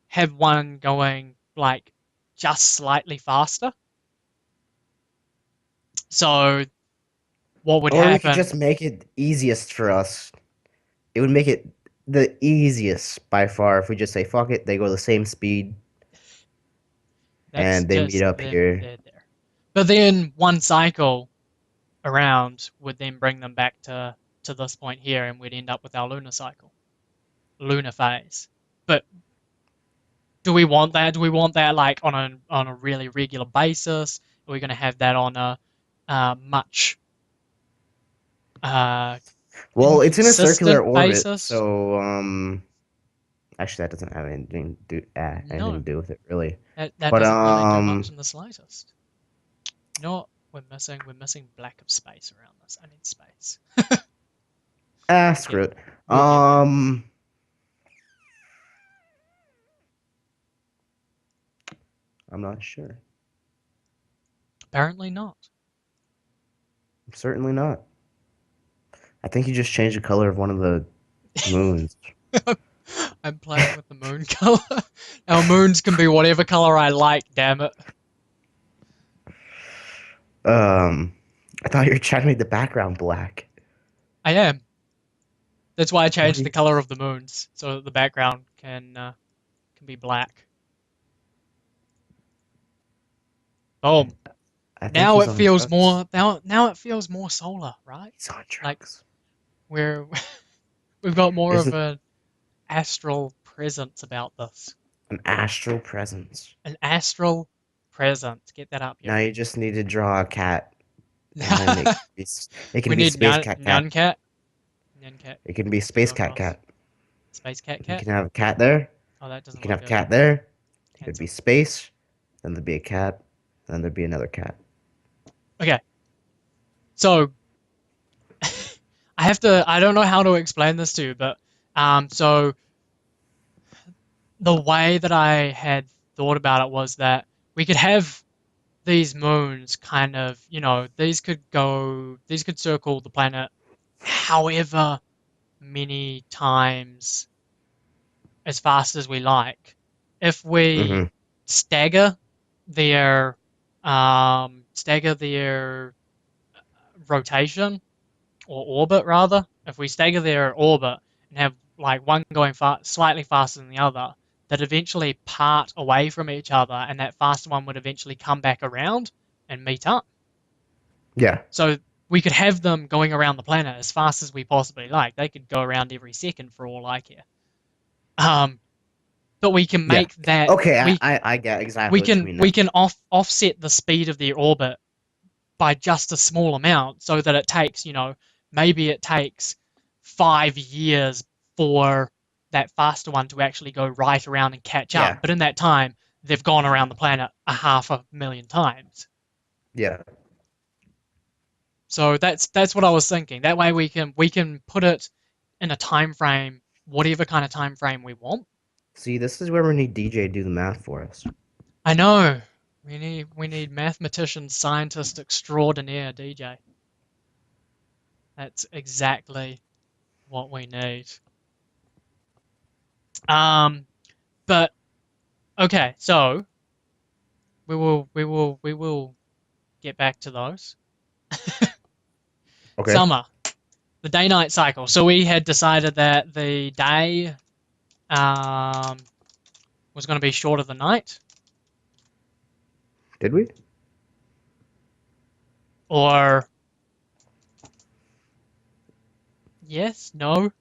Speaker 1: have one going like just slightly faster. So what would
Speaker 2: Or we could
Speaker 1: happen?
Speaker 2: just make it easiest for us. It would make it the easiest by far if we just say fuck it, they go the same speed
Speaker 1: That's
Speaker 2: and they meet
Speaker 1: just
Speaker 2: up
Speaker 1: them
Speaker 2: here.
Speaker 1: there. But then one cycle around would then bring them back to this point here, and we'd end up with our lunar cycle, lunar phase. But do we want that? Do we want that like on a really regular basis? Are we going to have that on a much uh,
Speaker 2: Well, it's in a circular
Speaker 1: inconsistent
Speaker 2: orbit,
Speaker 1: basis?
Speaker 2: so actually that doesn't have anything
Speaker 1: No,
Speaker 2: to do with it really.
Speaker 1: that
Speaker 2: But
Speaker 1: doesn't really do much in the slightest. You know what we're missing black of space around this. I need space.
Speaker 2: screw
Speaker 1: Get
Speaker 2: it.
Speaker 1: We'll get there.
Speaker 2: Um I'm not sure.
Speaker 1: Apparently not.
Speaker 2: Certainly not. I think you just changed the color of one of the moons.
Speaker 1: I'm playing with the moon color. Our moons can be whatever color I like, damn it.
Speaker 2: Um I thought you were trying to make the background black.
Speaker 1: I am. That's why I
Speaker 2: What are
Speaker 1: changed the
Speaker 2: you
Speaker 1: color of the moons so that the background can be black. Boom.
Speaker 2: I think
Speaker 1: Now
Speaker 2: he's
Speaker 1: it
Speaker 2: on
Speaker 1: feels
Speaker 2: drugs.
Speaker 1: more now it feels more solar, right?
Speaker 2: He's on
Speaker 1: Like
Speaker 2: drugs.
Speaker 1: we're we've got more of
Speaker 2: Isn't
Speaker 1: an astral presence about this.
Speaker 2: an astral presence.
Speaker 1: An astral presence. Get that up,
Speaker 2: Now
Speaker 1: Yuri.
Speaker 2: you just need to draw a cat, and it
Speaker 1: We
Speaker 2: can be
Speaker 1: need
Speaker 2: space cat cat.
Speaker 1: none cat. None cat.
Speaker 2: It can be
Speaker 1: Let's
Speaker 2: space
Speaker 1: go
Speaker 2: cat
Speaker 1: across.
Speaker 2: cat.
Speaker 1: Space cat
Speaker 2: You
Speaker 1: cat.
Speaker 2: can have a cat there.
Speaker 1: Oh, that
Speaker 2: You
Speaker 1: doesn't
Speaker 2: can
Speaker 1: look
Speaker 2: have a
Speaker 1: good.
Speaker 2: cat there. It would be
Speaker 1: Cancel.
Speaker 2: space. Then there'd be a cat. Then there'd be another cat.
Speaker 1: Okay, so I don't know how to explain this to you, but so the way that I had thought about it was that we could have these moons kind of, these could circle the planet however many times as fast as we like. If we
Speaker 2: Mm-hmm.
Speaker 1: stagger their stagger their rotation or orbit rather, if we stagger their orbit and have like one going slightly faster than the other, that eventually part away from each other, and that faster one would eventually come back around and meet up.
Speaker 2: Yeah.
Speaker 1: So we could have them going around the planet as fast as we possibly like. They could go around every second for all I care. Um, but we can
Speaker 2: Yeah.
Speaker 1: make that
Speaker 2: Okay, I get exactly
Speaker 1: we
Speaker 2: what you
Speaker 1: can
Speaker 2: mean
Speaker 1: we
Speaker 2: now.
Speaker 1: can offset the speed of the orbit by just a small amount, so that it takes, maybe it takes 5 years for that faster one to actually go right around and catch up.
Speaker 2: Yeah.
Speaker 1: But in that time, they've gone around the planet a 500,000 times.
Speaker 2: Yeah.
Speaker 1: So that's what I was thinking. That way we can put it in a time frame, whatever kind of time frame we want.
Speaker 2: See, this is where we need DJ to do the math for us.
Speaker 1: I know. We need mathematician, scientist extraordinaire DJ. That's exactly what we need. Um, but okay, so we will get back to those.
Speaker 2: Okay.
Speaker 1: Summer, the day-night cycle. So we had decided that the day um, was going to be shorter than night,
Speaker 2: Did we?
Speaker 1: or yes, no,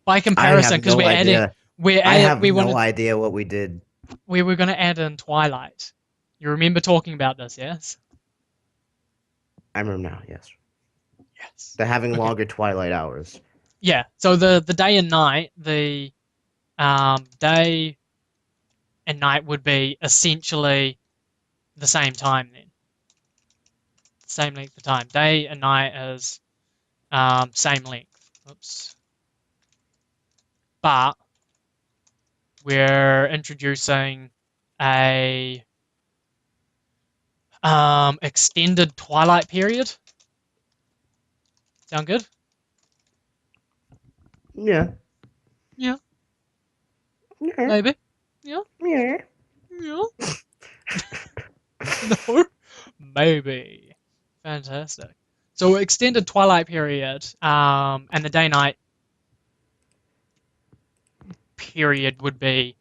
Speaker 1: by
Speaker 2: I
Speaker 1: comparison,
Speaker 2: have
Speaker 1: because
Speaker 2: no
Speaker 1: we're adding,
Speaker 2: idea.
Speaker 1: we're
Speaker 2: I
Speaker 1: adding,
Speaker 2: have no idea what we did.
Speaker 1: we were going to add in Twilight. You remember talking about this, yes?
Speaker 2: I remember now, yes.
Speaker 1: Yes.
Speaker 2: They're having
Speaker 1: Okay.
Speaker 2: longer twilight hours.
Speaker 1: Yeah. So the day and night, the day and night would be essentially the same time then, same length of time. Day and night is same length. Oops. But we're introducing a extended twilight period. Sound good?
Speaker 2: Yeah.
Speaker 1: Yeah,
Speaker 2: Yeah.
Speaker 1: maybe. Yeah,
Speaker 2: Yeah.
Speaker 1: yeah. No, maybe. Fantastic. So extended twilight period, and the day-night period would be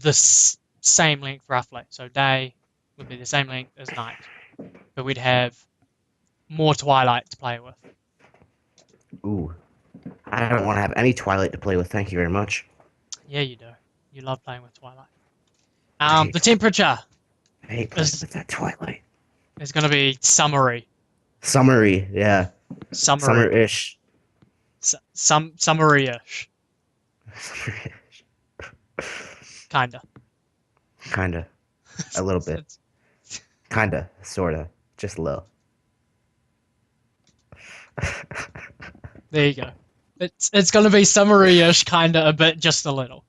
Speaker 1: the same length roughly. So day would be the same length as night, but we'd have more twilight to play with.
Speaker 2: Ooh. I don't want to have any twilight to play with. Thank you very much.
Speaker 1: Yeah, you do. You love playing with twilight.
Speaker 2: I hate
Speaker 1: The
Speaker 2: twilight.
Speaker 1: temperature
Speaker 2: I hate playing
Speaker 1: is
Speaker 2: with that twilight.
Speaker 1: is going to be summery,
Speaker 2: Summery, yeah.
Speaker 1: summery,
Speaker 2: Summer-ish.
Speaker 1: Summery-ish,
Speaker 2: Summer-ish.
Speaker 1: kinda.
Speaker 2: Kinda. A little bit.
Speaker 1: It's-
Speaker 2: Kinda. Sorta. Just a little.
Speaker 1: there you go. It's going to be summery-ish, kinda, a bit, just a little.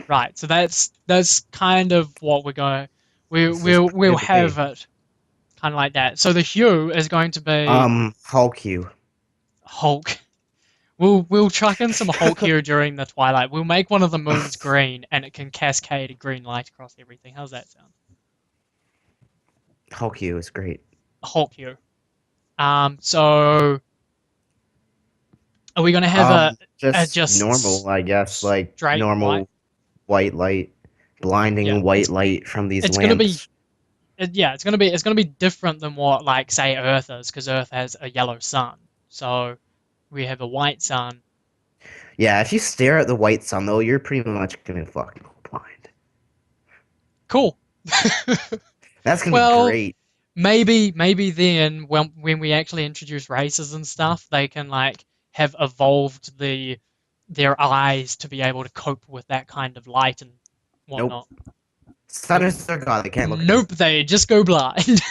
Speaker 1: Right. So that's kind of what we're going. We
Speaker 2: This is pretty
Speaker 1: we'll
Speaker 2: good to
Speaker 1: have
Speaker 2: me.
Speaker 1: it kind of like that. So the hue is going to be
Speaker 2: Hulk you.
Speaker 1: Hulk. We'll chuck in some Hulk hue during the twilight. We'll make one of the moons green, and it can cascade a green light across everything. How's that sound?
Speaker 2: Hulk you is great.
Speaker 1: Hulk hue. So are we going to have a
Speaker 2: Just
Speaker 1: just
Speaker 2: normal, I guess, like
Speaker 1: straight white?
Speaker 2: normal white light,
Speaker 1: Yeah,
Speaker 2: blinding white light from these
Speaker 1: it's going to be
Speaker 2: lamps.
Speaker 1: yeah, it's going to be different than what, like, say, Earth is, because Earth has a yellow sun. So we have a white sun.
Speaker 2: Yeah, if you stare at the white sun, though, you're pretty much gonna fucking go blind.
Speaker 1: Cool.
Speaker 2: That's gonna be
Speaker 1: Well,
Speaker 2: great.
Speaker 1: maybe then when we actually introduce races and stuff, they can, like, have evolved their eyes to be able to cope with that kind of light and
Speaker 2: Nope.
Speaker 1: whatnot.
Speaker 2: Sun
Speaker 1: Nope.
Speaker 2: is their god. They can't look at
Speaker 1: Nope, they just go blind.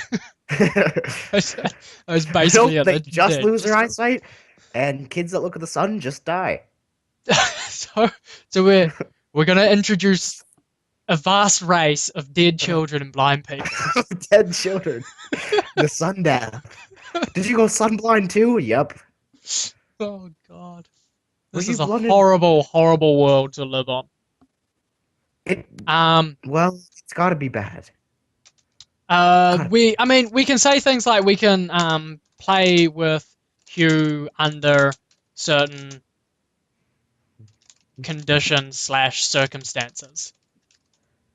Speaker 2: it.
Speaker 1: That's basically
Speaker 2: Nope,
Speaker 1: it.
Speaker 2: they just
Speaker 1: They
Speaker 2: lose their
Speaker 1: just
Speaker 2: eyesight, and kids that look at the sun just die.
Speaker 1: so so we're gonna introduce a vast race of dead children and blind people.
Speaker 2: Dead children. The sun death. Did you go sunblind too? Yep.
Speaker 1: Oh God,
Speaker 2: Were
Speaker 1: this
Speaker 2: you
Speaker 1: is a
Speaker 2: blinded?
Speaker 1: horrible, horrible world to live on.
Speaker 2: It.
Speaker 1: Um,
Speaker 2: Well, it's got to be bad. Gotta be.
Speaker 1: I mean, we can say things like we can play with Hugh under certain conditions slash circumstances.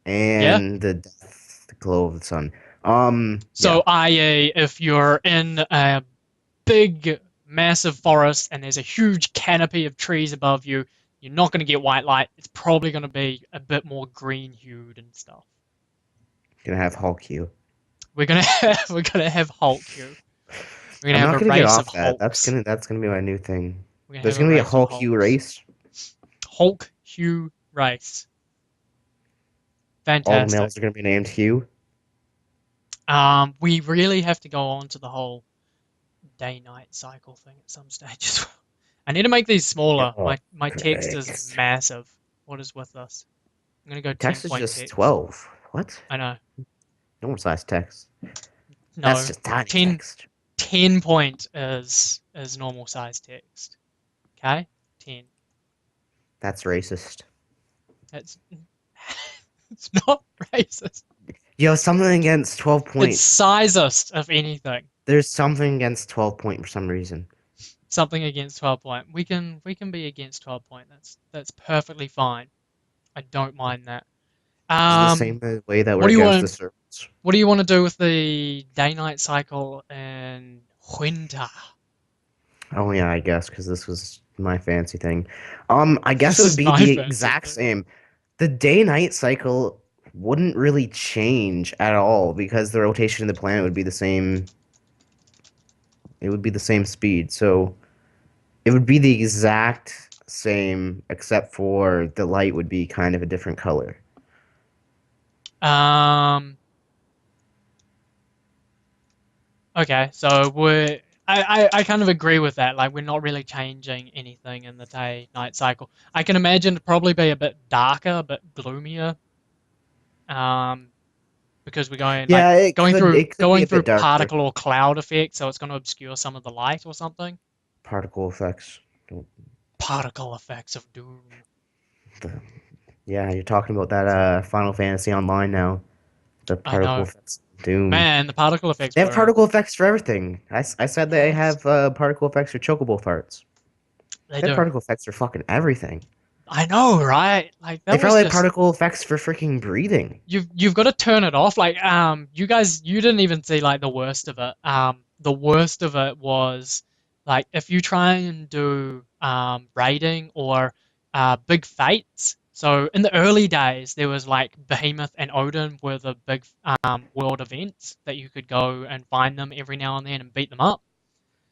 Speaker 1: Yeah.
Speaker 2: And the death, the glow of the sun. Yeah.
Speaker 1: So, i.e., if you're in a big, massive forest and there's a huge canopy of trees above you, You're not going to get white light. It's probably going to be a bit more green hued and stuff.
Speaker 2: Gonna have Hulk Hue.
Speaker 1: We're gonna have Hulk here. We're gonna
Speaker 2: I'm
Speaker 1: have
Speaker 2: not
Speaker 1: a
Speaker 2: gonna get
Speaker 1: race of
Speaker 2: off that.
Speaker 1: Hulks.
Speaker 2: That's gonna be my new thing.
Speaker 1: We're gonna
Speaker 2: There's
Speaker 1: have a
Speaker 2: gonna be a
Speaker 1: race of
Speaker 2: Hulk Hue
Speaker 1: Hulks.
Speaker 2: race.
Speaker 1: Hulk Hue race.
Speaker 2: All the
Speaker 1: Fantastic.
Speaker 2: males are gonna be named Hugh.
Speaker 1: We really have to go on to the whole day-night cycle thing at some stage as well. I need to make these smaller.
Speaker 2: Oh,
Speaker 1: My text is
Speaker 2: Christ.
Speaker 1: massive. What is with this? I'm gonna go 10
Speaker 2: Text is
Speaker 1: point
Speaker 2: just
Speaker 1: text.
Speaker 2: 12. What?
Speaker 1: I know.
Speaker 2: Normal size text. That's
Speaker 1: No.
Speaker 2: just tiny
Speaker 1: 10
Speaker 2: text.
Speaker 1: 10 point is normal size text. Okay? 10.
Speaker 2: That's racist.
Speaker 1: That's it's not racist.
Speaker 2: Yo, something against 12
Speaker 1: It's
Speaker 2: point.
Speaker 1: sizest, if anything.
Speaker 2: There's something against 12 point for some reason.
Speaker 1: Something against 12 point. We can be against 12 point. That's perfectly fine. I don't mind that.
Speaker 2: It's the same way that we're
Speaker 1: What do you
Speaker 2: against the
Speaker 1: want?
Speaker 2: servants.
Speaker 1: What do you want to do with the day-night cycle in winter?
Speaker 2: Oh yeah, I guess because this was my fancy thing. I guess it
Speaker 1: This
Speaker 2: would
Speaker 1: is
Speaker 2: be
Speaker 1: my
Speaker 2: the
Speaker 1: fancy
Speaker 2: exact
Speaker 1: thing.
Speaker 2: same. The day-night cycle wouldn't really change at all because the rotation of the planet would be the same. It would be the same speed, so it would be the exact same, except for the light would be kind of a different color.
Speaker 1: Um. Okay, so I kind of agree with that. Like we're not really changing anything in the day-night cycle. I can imagine it probably be a bit darker, a bit gloomier. Um, because we're going like
Speaker 2: Yeah, it
Speaker 1: going
Speaker 2: could
Speaker 1: through
Speaker 2: it could be
Speaker 1: going
Speaker 2: a
Speaker 1: through
Speaker 2: bit darker.
Speaker 1: particle or cloud effect, so it's going to obscure some of the light or something.
Speaker 2: Particle effects.
Speaker 1: Particle effects of doom.
Speaker 2: The- Yeah, you're talking about that Final Fantasy Online now. The
Speaker 1: I
Speaker 2: particle
Speaker 1: know,
Speaker 2: effects. Doom.
Speaker 1: man. The particle effects
Speaker 2: They have
Speaker 1: were
Speaker 2: particle effects for everything. I said they
Speaker 1: yes,
Speaker 2: have particle effects for chocobo farts.
Speaker 1: they
Speaker 2: They have
Speaker 1: do.
Speaker 2: particle effects for fucking everything.
Speaker 1: I know, right? Like
Speaker 2: They
Speaker 1: that was
Speaker 2: probably have
Speaker 1: just
Speaker 2: particle effects for freaking breathing.
Speaker 1: you've got to turn it off. Like you guys you didn't even see like the worst of it. The worst of it was like if you try and do raiding or big fates. So in the early days there was like Behemoth and Odin were the big world events that you could go and find them every now and then and beat them up.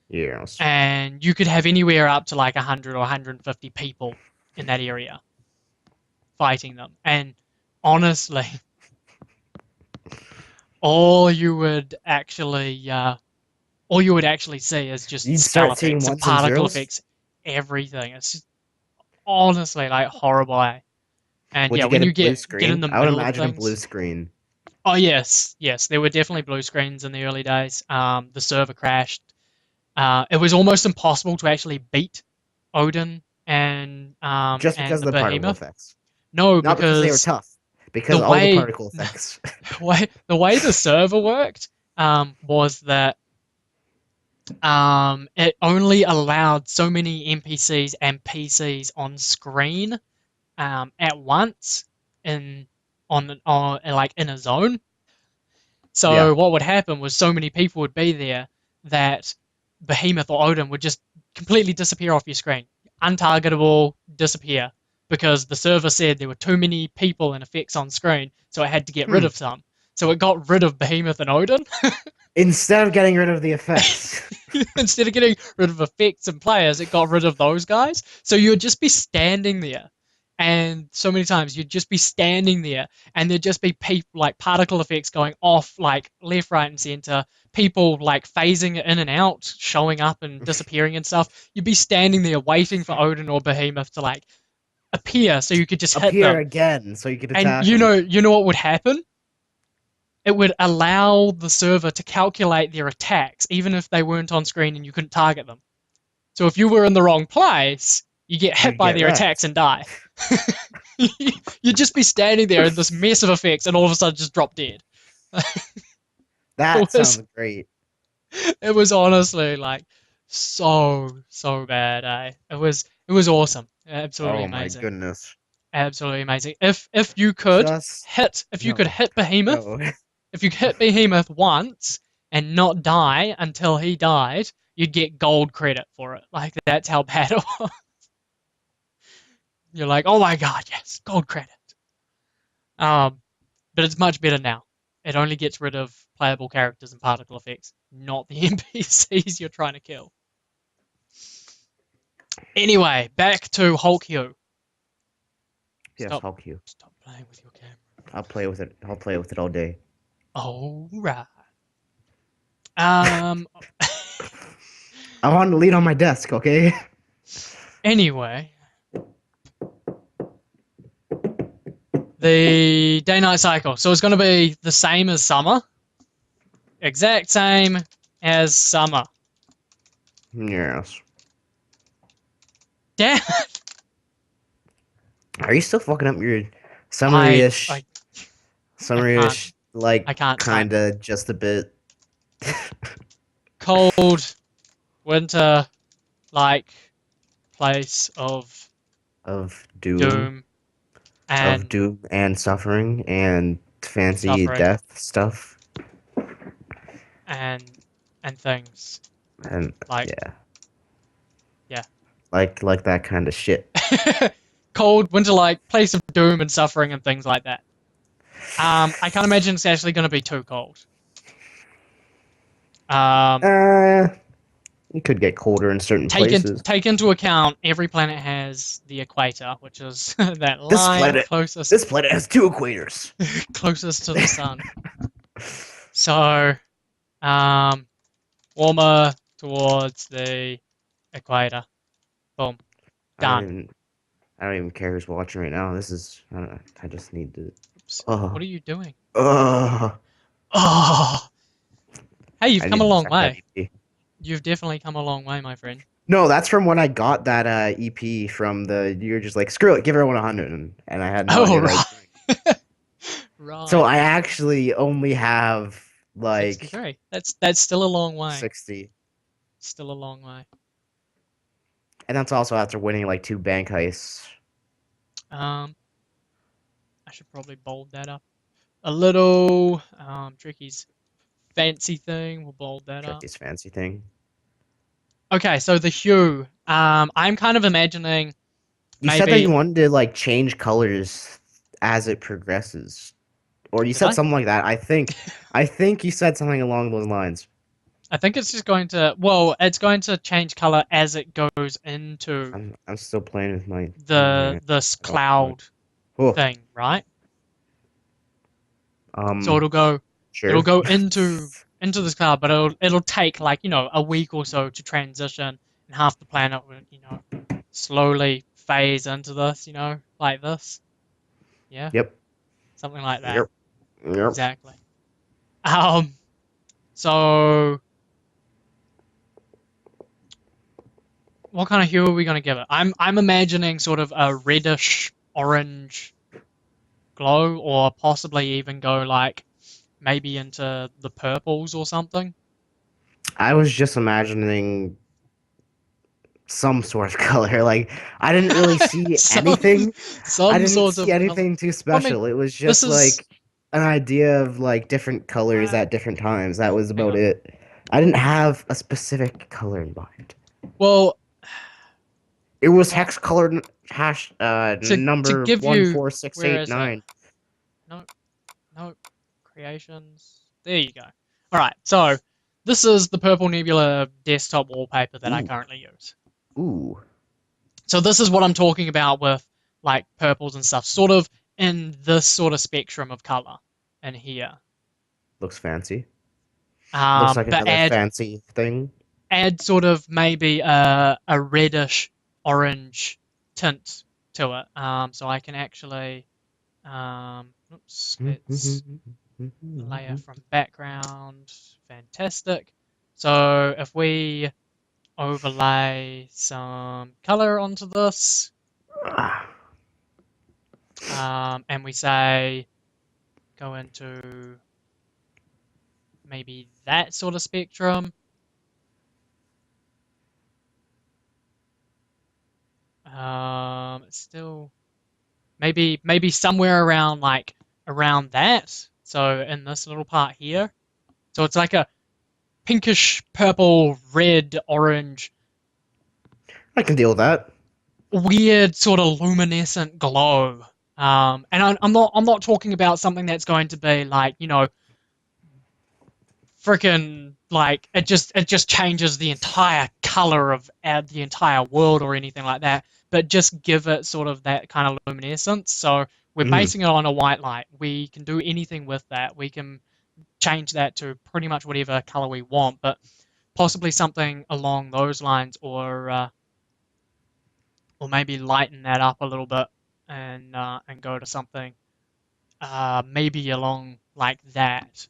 Speaker 2: Yes.
Speaker 1: And you could have anywhere up to like 100 or 150 people in that area fighting them. And honestly, all you would actually all you would actually see is just
Speaker 2: You'd
Speaker 1: spell
Speaker 2: start seeing
Speaker 1: effects and
Speaker 2: ones and
Speaker 1: particle
Speaker 2: zeros.
Speaker 1: effects, everything. It's just honestly like horrible. And
Speaker 2: Would
Speaker 1: yeah,
Speaker 2: you
Speaker 1: when
Speaker 2: get a
Speaker 1: you
Speaker 2: blue
Speaker 1: get in
Speaker 2: screen?
Speaker 1: the
Speaker 2: I would
Speaker 1: middle of
Speaker 2: imagine a blue
Speaker 1: things,
Speaker 2: screen.
Speaker 1: oh yes, yes, there were definitely blue screens in the early days. The server crashed. It was almost impossible to actually beat Odin
Speaker 2: Just
Speaker 1: and
Speaker 2: because of
Speaker 1: the
Speaker 2: the particle
Speaker 1: Behemoth.
Speaker 2: effects.
Speaker 1: No,
Speaker 2: Not because they were
Speaker 1: because
Speaker 2: tough. Because
Speaker 1: the
Speaker 2: all the
Speaker 1: way
Speaker 2: particle effects.
Speaker 1: the way the server worked was that it only allowed so many NPCs and PCs on screen at once in on like in a zone.
Speaker 2: Yeah.
Speaker 1: So what would happen was so many people would be there that Behemoth or Odin would just completely disappear off your screen, untargetable, disappear because the server said there were too many people and effects on screen, so it had to get rid
Speaker 2: Hmm.
Speaker 1: of some. So it got rid of Behemoth and Odin.
Speaker 2: Instead of getting rid of the effects.
Speaker 1: Instead of getting rid of effects and players, it got rid of those guys. So you would just be standing there. And so many times you'd just be standing there and there'd just be people like particle effects going off like left, right, and center, people like phasing in and out, showing up and disappearing and stuff. You'd be standing there waiting for Odin or Behemoth to like appear so you could just hit
Speaker 2: Appear
Speaker 1: them.
Speaker 2: again so you could
Speaker 1: And
Speaker 2: attack them.
Speaker 1: you know what would happen? It would allow the server to calculate their attacks even if they weren't on screen and you couldn't target them. So if you were in the wrong place, you get hit
Speaker 2: You'd
Speaker 1: by
Speaker 2: get
Speaker 1: their attacks
Speaker 2: wrecked.
Speaker 1: and die. You'd just be standing there in this mess of effects and all of a sudden just drop dead.
Speaker 2: That
Speaker 1: It was
Speaker 2: sounds great.
Speaker 1: it was honestly like so bad, eh? It was awesome. Absolutely
Speaker 2: Oh my
Speaker 1: amazing.
Speaker 2: goodness.
Speaker 1: Absolutely amazing. If you could
Speaker 2: Just
Speaker 1: if you could
Speaker 2: no.
Speaker 1: hit Behemoth,
Speaker 2: Go.
Speaker 1: if you could hit Behemoth once and not die until he died, you'd get gold credit for it. Like that's how bad it was. You're like, oh my god, yes, gold credit. Um, but it's much better now. It only gets rid of playable characters and particle effects, not the NPCs you're trying to kill. Anyway, back to Hulk Hue.
Speaker 2: Yes,
Speaker 1: Stop,
Speaker 2: how cute.
Speaker 1: stop playing with your camera.
Speaker 2: I'll play with it. I'll play with it all day.
Speaker 1: All right. Um.
Speaker 2: I want to lead on my desk, okay?
Speaker 1: Anyway, the day-night cycle. So it's going to be the same as summer. Exact same as summer.
Speaker 2: Yes.
Speaker 1: Damn.
Speaker 2: Are you still fucking up your
Speaker 1: I
Speaker 2: summary-ish,
Speaker 1: I I can't.
Speaker 2: like
Speaker 1: I can't type.
Speaker 2: kinda just a bit
Speaker 1: Cold winter like place
Speaker 2: of
Speaker 1: doom and
Speaker 2: doom and suffering and fancy
Speaker 1: suffering
Speaker 2: death stuff
Speaker 1: and things
Speaker 2: and
Speaker 1: like
Speaker 2: yeah,
Speaker 1: yeah.
Speaker 2: like that kind of shit.
Speaker 1: Cold winter like place of doom and suffering and things like that. I can't imagine it's actually going to be too cold. Um,
Speaker 2: Uh, it could get colder in certain places.
Speaker 1: take into account every planet has the equator, which is that
Speaker 2: This
Speaker 1: line
Speaker 2: planet, this planet has two equators.
Speaker 1: closest to the sun. So, um, warmer towards the equator. Boom,
Speaker 2: I don't
Speaker 1: done.
Speaker 2: even, I don't even care who's watching right now. This is, I just need to.
Speaker 1: Oops.
Speaker 2: Oh,
Speaker 1: What are you doing?
Speaker 2: oh,
Speaker 1: Oh, hey, you've
Speaker 2: I
Speaker 1: come a
Speaker 2: need to
Speaker 1: long
Speaker 2: check that
Speaker 1: way.
Speaker 2: EP.
Speaker 1: You've definitely come a long way, my friend.
Speaker 2: No, that's from when I got that EP from the. You're just like screw it, give everyone 100, and I had no
Speaker 1: Oh,
Speaker 2: idea what I was
Speaker 1: right.
Speaker 2: doing. So
Speaker 1: Right.
Speaker 2: I actually only have like
Speaker 1: 63. That's still a long way.
Speaker 2: 60,
Speaker 1: Still a long way.
Speaker 2: and that's also after winning like two bank heists.
Speaker 1: Um, I should probably bold that up a little. Trecky's fancy thing. We'll bold that
Speaker 2: Check
Speaker 1: up.
Speaker 2: this fancy thing.
Speaker 1: Okay, so the hue. I'm kind of imagining
Speaker 2: You said that
Speaker 1: maybe.
Speaker 2: you wanted to like change colors as it progresses, or you
Speaker 1: Did
Speaker 2: said
Speaker 1: I?
Speaker 2: something like that. I think you said something along those lines.
Speaker 1: I think it's just going to. Well, it's going to change color as it goes into
Speaker 2: I'm still playing with my thing
Speaker 1: the
Speaker 2: here.
Speaker 1: this
Speaker 2: Oh, oh,
Speaker 1: cloud
Speaker 2: oh.
Speaker 1: thing, right? So
Speaker 2: Um,
Speaker 1: it'll
Speaker 2: sure.
Speaker 1: go into this cloud, but it'll take like a week or so to transition, and half the planet will slowly phase into this, like this. Yeah,
Speaker 2: Yep.
Speaker 1: something like that.
Speaker 2: Yep. Yep.
Speaker 1: Exactly. Um. So what kind of hue are we gonna give it? I'm imagining sort of a reddish orange glow, or possibly even go like maybe into the purples or something.
Speaker 2: I was just imagining some sort of color. Like I didn't really see
Speaker 1: some
Speaker 2: anything. I
Speaker 1: some
Speaker 2: didn't
Speaker 1: sort
Speaker 2: see
Speaker 1: of color.
Speaker 2: anything too
Speaker 1: Well, I mean,
Speaker 2: special. It was
Speaker 1: this
Speaker 2: just
Speaker 1: is
Speaker 2: like an idea of like different colors at different times. That was
Speaker 1: hang
Speaker 2: about
Speaker 1: on.
Speaker 2: it. I didn't have a specific color in mind.
Speaker 1: Well,
Speaker 2: It was
Speaker 1: well,
Speaker 2: hex colored hash
Speaker 1: to
Speaker 2: number
Speaker 1: give
Speaker 2: one
Speaker 1: you,
Speaker 2: four six
Speaker 1: where
Speaker 2: eight
Speaker 1: is it?
Speaker 2: nine.
Speaker 1: No, no, creations. There you go. All right, so this is the Purple Nebula desktop wallpaper that I
Speaker 2: Ooh,
Speaker 1: currently use.
Speaker 2: ooh,
Speaker 1: So this is what I'm talking about with like purples and stuff, sort of in this sort of spectrum of color in here.
Speaker 2: looks fancy. Looks like
Speaker 1: But
Speaker 2: another fancy thing.
Speaker 1: add sort of maybe a reddish orange tint to it. So I can actually, oops, let's layer from background. Fantastic. So if we overlay some color onto this,
Speaker 2: Ah,
Speaker 1: and we say go into maybe that sort of spectrum. It's still maybe somewhere around like around that. So in this little part here. So it's like a pinkish purple, red, orange.
Speaker 2: I can deal with that.
Speaker 1: weird sort of luminescent glow. And I'm not talking about something that's going to be like, freaking like it just changes the entire color of the entire world or anything like that, but just give it sort of that kind of luminescence. So we're
Speaker 2: Hmm.
Speaker 1: basing it on a white light. We can do anything with that. We can change that to pretty much whatever color we want, but possibly something along those lines, or maybe lighten that up a little bit and go to something maybe along like that.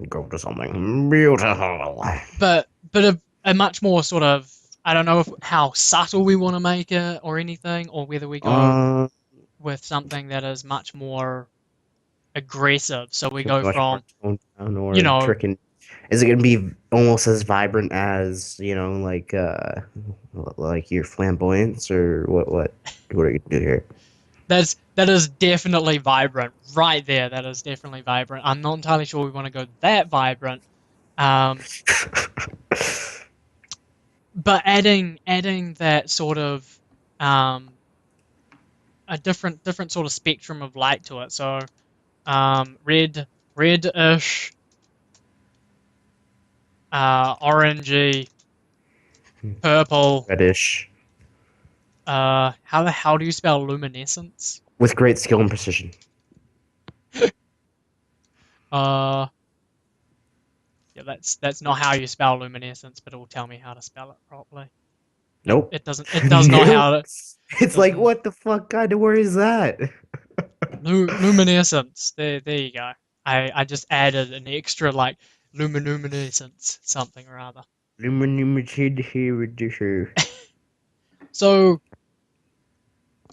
Speaker 2: Go to something beautiful.
Speaker 1: But a much more sort of, I don't know if how subtle we want to make it or anything, or whether we go
Speaker 2: Uh,
Speaker 1: with something that is much more aggressive. So we
Speaker 2: can be
Speaker 1: go
Speaker 2: much more
Speaker 1: from,
Speaker 2: toned down
Speaker 1: you
Speaker 2: or
Speaker 1: know,
Speaker 2: tricking. Is it gonna be almost as vibrant as, like your flamboyance, or what are you gonna do here?
Speaker 1: that is definitely vibrant right there. That is definitely vibrant. I'm not entirely sure we want to go that vibrant. Um, but adding that sort of um, a different sort of spectrum of light to it. So reddish, orangey, purple.
Speaker 2: Reddish
Speaker 1: How the hell do you spell luminescence?
Speaker 2: with great skill and precision.
Speaker 1: Uh, yeah, that's not how you spell luminescence, but it will tell me how to spell it properly. It
Speaker 2: Nope.
Speaker 1: it doesn't it does not
Speaker 2: Nope.
Speaker 1: how to
Speaker 2: It's like,
Speaker 1: doesn't
Speaker 2: what the fuck kind of word is that?
Speaker 1: luminescence. There you go. I just added an extra like luminescence something or other. So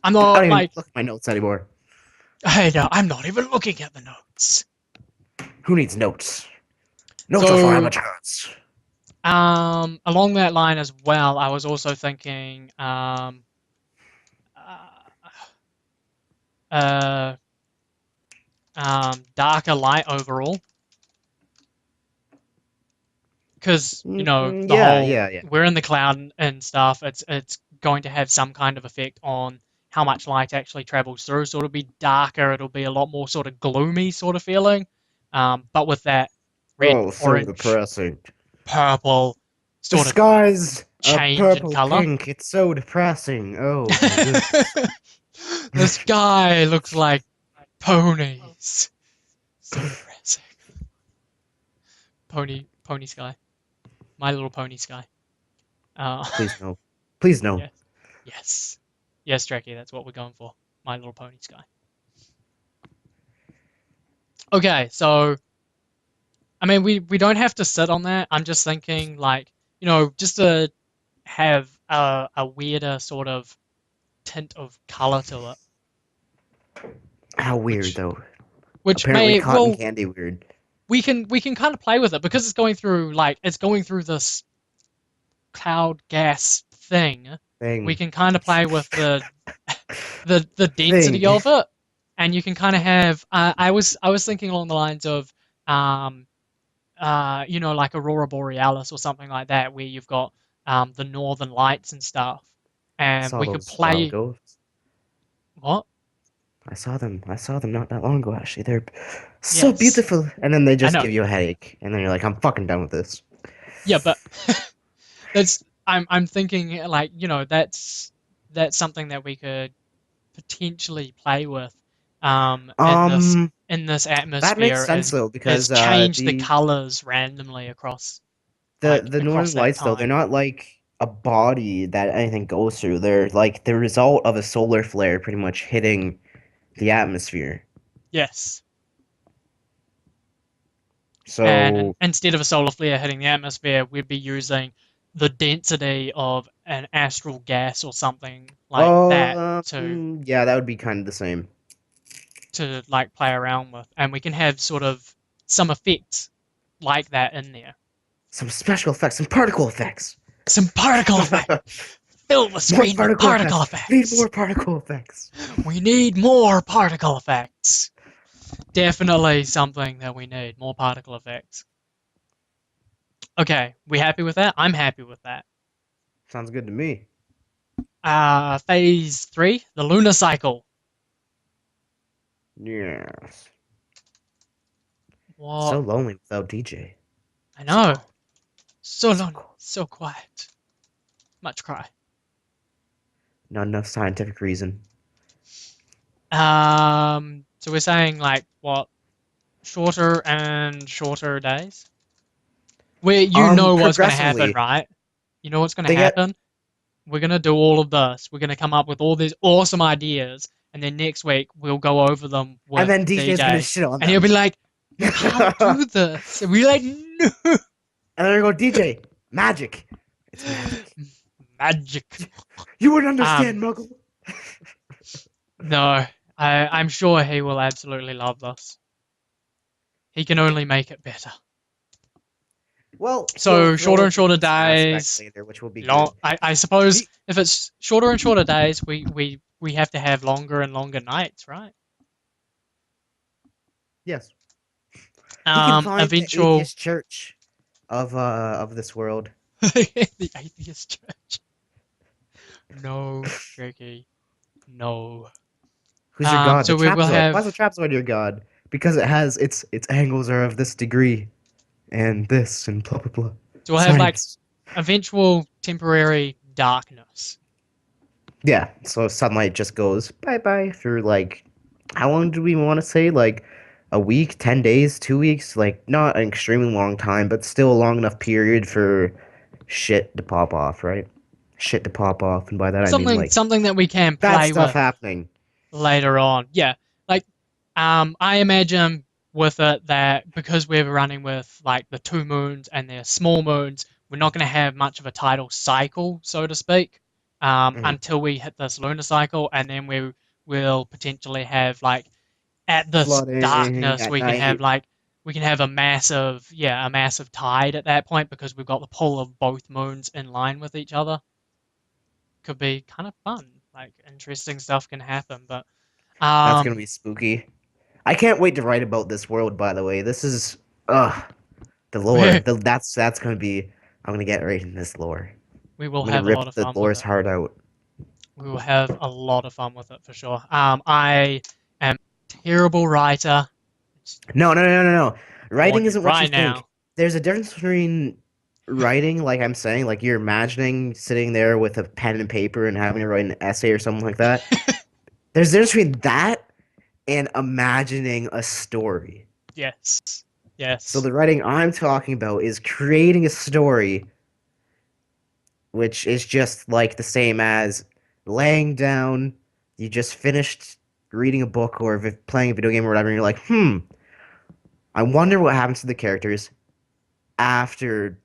Speaker 1: I'm
Speaker 2: I don't
Speaker 1: not
Speaker 2: even
Speaker 1: like,
Speaker 2: look at my notes anymore.
Speaker 1: hey, no, I'm not even looking at the notes.
Speaker 2: Who needs notes? Notes are for
Speaker 1: So
Speaker 2: amateurs.
Speaker 1: along that line as well, I was also thinking uh, uh, darker light overall, because the
Speaker 2: Yeah,
Speaker 1: whole
Speaker 2: yeah, yeah.
Speaker 1: we're in the cloud and stuff. It's going to have some kind of effect on how much light actually travels through. So it'll be darker. It'll be a lot more sort of gloomy sort of feeling. But with that red,
Speaker 2: Oh, so
Speaker 1: orange,
Speaker 2: depressing.
Speaker 1: purple
Speaker 2: The
Speaker 1: sort of
Speaker 2: sky's a
Speaker 1: change in
Speaker 2: purple
Speaker 1: color.
Speaker 2: pink. It's so depressing. Oh my goodness.
Speaker 1: The sky looks like ponies. So depressing. Pony sky. My Little Pony sky. Uh,
Speaker 2: Please no. Please no.
Speaker 1: yes, yes, yes, Trecky. That's what we're going for. My Little Pony sky. Okay, so I mean, we don't have to sit on that. I'm just thinking, like, just to have a weirder sort of tint of color to it,
Speaker 2: How weird
Speaker 1: which
Speaker 2: though.
Speaker 1: which
Speaker 2: Apparently
Speaker 1: may
Speaker 2: cotton
Speaker 1: well
Speaker 2: candy weird.
Speaker 1: we can kind of play with it because it's going through this cloud gas thing. We
Speaker 2: Thing.
Speaker 1: can kind of play with the density
Speaker 2: Thing.
Speaker 1: of it, and you can kind of have. I was thinking along the lines of um, like Aurora Borealis or something like that, where you've got the northern lights and stuff,
Speaker 2: I
Speaker 1: and
Speaker 2: saw
Speaker 1: we could
Speaker 2: those a while
Speaker 1: play
Speaker 2: ago.
Speaker 1: what?
Speaker 2: I saw them. I saw them not that long ago, actually. They're so
Speaker 1: Yes,
Speaker 2: beautiful. And then they
Speaker 1: I
Speaker 2: just
Speaker 1: know.
Speaker 2: give you a headache. And then you're like, I'm fucking done with this.
Speaker 1: Yeah, but that's I'm thinking like that's something that we could potentially play with in this
Speaker 2: Um, that makes
Speaker 1: atmosphere
Speaker 2: sense though,
Speaker 1: is
Speaker 2: because
Speaker 1: change the colors randomly across like
Speaker 2: the
Speaker 1: across
Speaker 2: northern
Speaker 1: that
Speaker 2: lights though, they're
Speaker 1: time.
Speaker 2: not like a body that anything goes through. They're like the result of a solar flare pretty much hitting the atmosphere.
Speaker 1: Yes. And
Speaker 2: So,
Speaker 1: instead of a solar flare hitting the atmosphere, we'd be using the density of an astral gas or something like that
Speaker 2: yeah, that would be kind of the same.
Speaker 1: to like play around with, and we can have sort of some effects like that in there.
Speaker 2: Some special effects, some particle effects.
Speaker 1: Some particle effect. Fill the
Speaker 2: More
Speaker 1: screen with
Speaker 2: particle
Speaker 1: particle
Speaker 2: effects. We need
Speaker 1: effects.
Speaker 2: more particle effects.
Speaker 1: We need more particle effects. Definitely something that we need. More particle effects. Okay, we happy with that? I'm happy with that.
Speaker 2: Sounds good to me.
Speaker 1: Phase 3, the lunar cycle.
Speaker 2: Yes. So
Speaker 1: What?
Speaker 2: lonely without DJ.
Speaker 1: I
Speaker 2: So
Speaker 1: know.
Speaker 2: cold.
Speaker 1: So
Speaker 2: So
Speaker 1: lonely,
Speaker 2: cold.
Speaker 1: so quiet. Much cry.
Speaker 2: Not enough scientific reason.
Speaker 1: So we're saying like what? Shorter and shorter days? Where you know what's going to happen,
Speaker 2: Progressively,
Speaker 1: right? You know what's going to
Speaker 2: they get,
Speaker 1: happen? We're going to do all of this. We're going to come up with all these awesome ideas. And then next week, we'll go over them
Speaker 2: and
Speaker 1: with
Speaker 2: then DJ's gonna
Speaker 1: DJ.
Speaker 2: shit on
Speaker 1: And he'll be
Speaker 2: them.
Speaker 1: like, you can't
Speaker 2: And
Speaker 1: do this. And we're like, no.
Speaker 2: then I go, DJ, magic. It's magic.
Speaker 1: Magic.
Speaker 2: You wouldn't
Speaker 1: Um,
Speaker 2: understand, Muggle.
Speaker 1: no, I'm sure he will absolutely love this. He can only make it better.
Speaker 2: Well, he'll
Speaker 1: So
Speaker 2: throw
Speaker 1: shorter
Speaker 2: in
Speaker 1: and
Speaker 2: the
Speaker 1: shorter
Speaker 2: easy aspect
Speaker 1: days.
Speaker 2: later, which will be
Speaker 1: Long,
Speaker 2: good.
Speaker 1: I suppose
Speaker 2: He,
Speaker 1: if it's shorter and shorter days, we have to have longer and longer nights, right?
Speaker 2: yes, he can find the
Speaker 1: Eventual
Speaker 2: atheist church of this world.
Speaker 1: the atheist church. No, Trecky. No.
Speaker 2: Who's your god? The
Speaker 1: So we will
Speaker 2: trapezoid. Why is the
Speaker 1: have
Speaker 2: trapezoid your god? Because it has its angles are of this degree, and this, and blah blah blah.
Speaker 1: so we'll have like
Speaker 2: Science.
Speaker 1: eventual temporary darkness.
Speaker 2: Yeah, so sunlight just goes bye bye for like how long do we want to say? Like a week, 10 days, 2 weeks? Like not an extremely long time, but still a long enough period for shit to pop off, right? Shit to pop off, and by that I mean like
Speaker 1: Something that we can
Speaker 2: bad
Speaker 1: play
Speaker 2: stuff
Speaker 1: with
Speaker 2: happening.
Speaker 1: later on. Yeah, like I imagine with it that because we're running with like the two moons and their small moons, we're not going to have much of a tidal cycle, so to speak,
Speaker 2: Mhm.
Speaker 1: until we hit this lunar cycle, and then we will potentially have like at this
Speaker 2: Flooding
Speaker 1: darkness
Speaker 2: at night.
Speaker 1: we can have a massive tide at that point because we've got the pull of both moons in line with each other. Could be kind of fun. Like interesting stuff can happen, but
Speaker 2: That's gonna
Speaker 1: um
Speaker 2: be spooky. I can't wait to write about this world, by the way. This is the lore.
Speaker 1: we
Speaker 2: That's gonna be I'm gonna get right in this lore.
Speaker 1: will
Speaker 2: I'm gonna
Speaker 1: have a
Speaker 2: rip
Speaker 1: lot of
Speaker 2: the
Speaker 1: fun with
Speaker 2: lore's
Speaker 1: it.
Speaker 2: heart out.
Speaker 1: We will have a lot of fun with it for sure. I am a terrible writer. Just
Speaker 2: No, no, no, no, no.
Speaker 1: warn
Speaker 2: Writing
Speaker 1: you
Speaker 2: isn't what you
Speaker 1: right
Speaker 2: think.
Speaker 1: now.
Speaker 2: There's a difference between writing, like I'm saying, like you're imagining sitting there with a pen and paper and having to write an essay or something like that. There's a difference between that and imagining a story.
Speaker 1: Yes,
Speaker 2: So
Speaker 1: yes.
Speaker 2: the writing I'm talking about is creating a story, which is just like the same as laying down. You just finished reading a book or playing a video game or whatever, and you're like, I wonder what happens to the characters after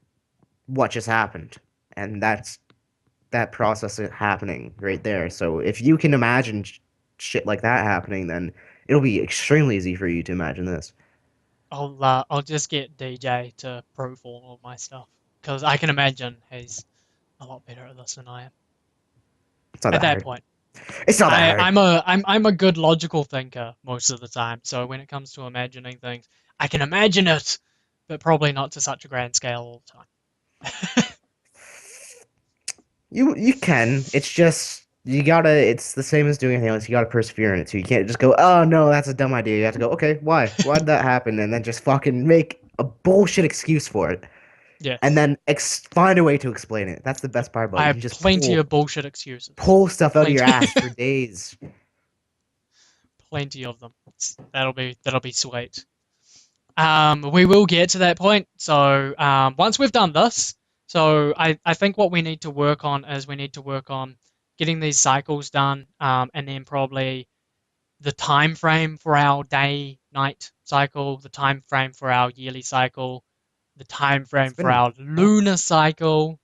Speaker 2: what just happened. And that's that process happening right there. So if you can imagine shit like that happening, then it'll be extremely easy for you to imagine this.
Speaker 1: I'll just get DJ to proof all of my stuff because I can imagine he's a lot better at this than I am.
Speaker 2: It's not
Speaker 1: At
Speaker 2: that
Speaker 1: that
Speaker 2: hard.
Speaker 1: point,
Speaker 2: It's not that hard.
Speaker 1: I'm a good logical thinker most of the time. So when it comes to imagining things, I can imagine it, but probably not to such a grand scale all the time.
Speaker 2: You can. It's just you gotta. It's the same as doing anything else. You gotta persevere in it. So you can't just go, "Oh no, that's a dumb idea." You have to go, "Okay, why? Why did that happen?" And then just fucking make a bullshit excuse for it, and
Speaker 1: Yes,
Speaker 2: then find a way to explain it. That's the best part about it.
Speaker 1: I
Speaker 2: You
Speaker 1: have
Speaker 2: can just
Speaker 1: plenty of bullshit excuses.
Speaker 2: pull stuff out of your
Speaker 1: Plenty,
Speaker 2: ass for days.
Speaker 1: plenty of them. That'll be sweet. We will get to that point. So once we've done this, so I think what we need to work on is we need to work on getting these cycles done, and then probably the time frame for our day night cycle, the time frame for our yearly cycle, the time
Speaker 2: It's
Speaker 1: frame for
Speaker 2: been
Speaker 1: our
Speaker 2: oh,
Speaker 1: lunar cycle,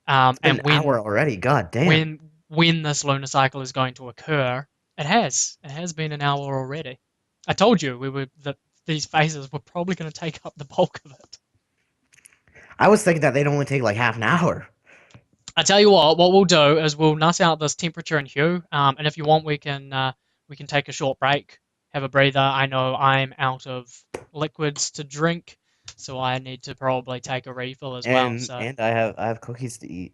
Speaker 2: it's been
Speaker 1: and
Speaker 2: an hour already. God damn.
Speaker 1: when this lunar cycle is going to occur. It has been an hour already. I told you we were that these phases were probably going to take up the bulk of it.
Speaker 2: I was thinking that they'd only take like half an hour.
Speaker 1: I tell you what we'll do is we'll nut out this temperature and hue, and if you want, we can take a short break, have a breather. I know I'm out of liquids to drink, so I need to probably take a refill as well.
Speaker 2: And
Speaker 1: So
Speaker 2: I have cookies to eat.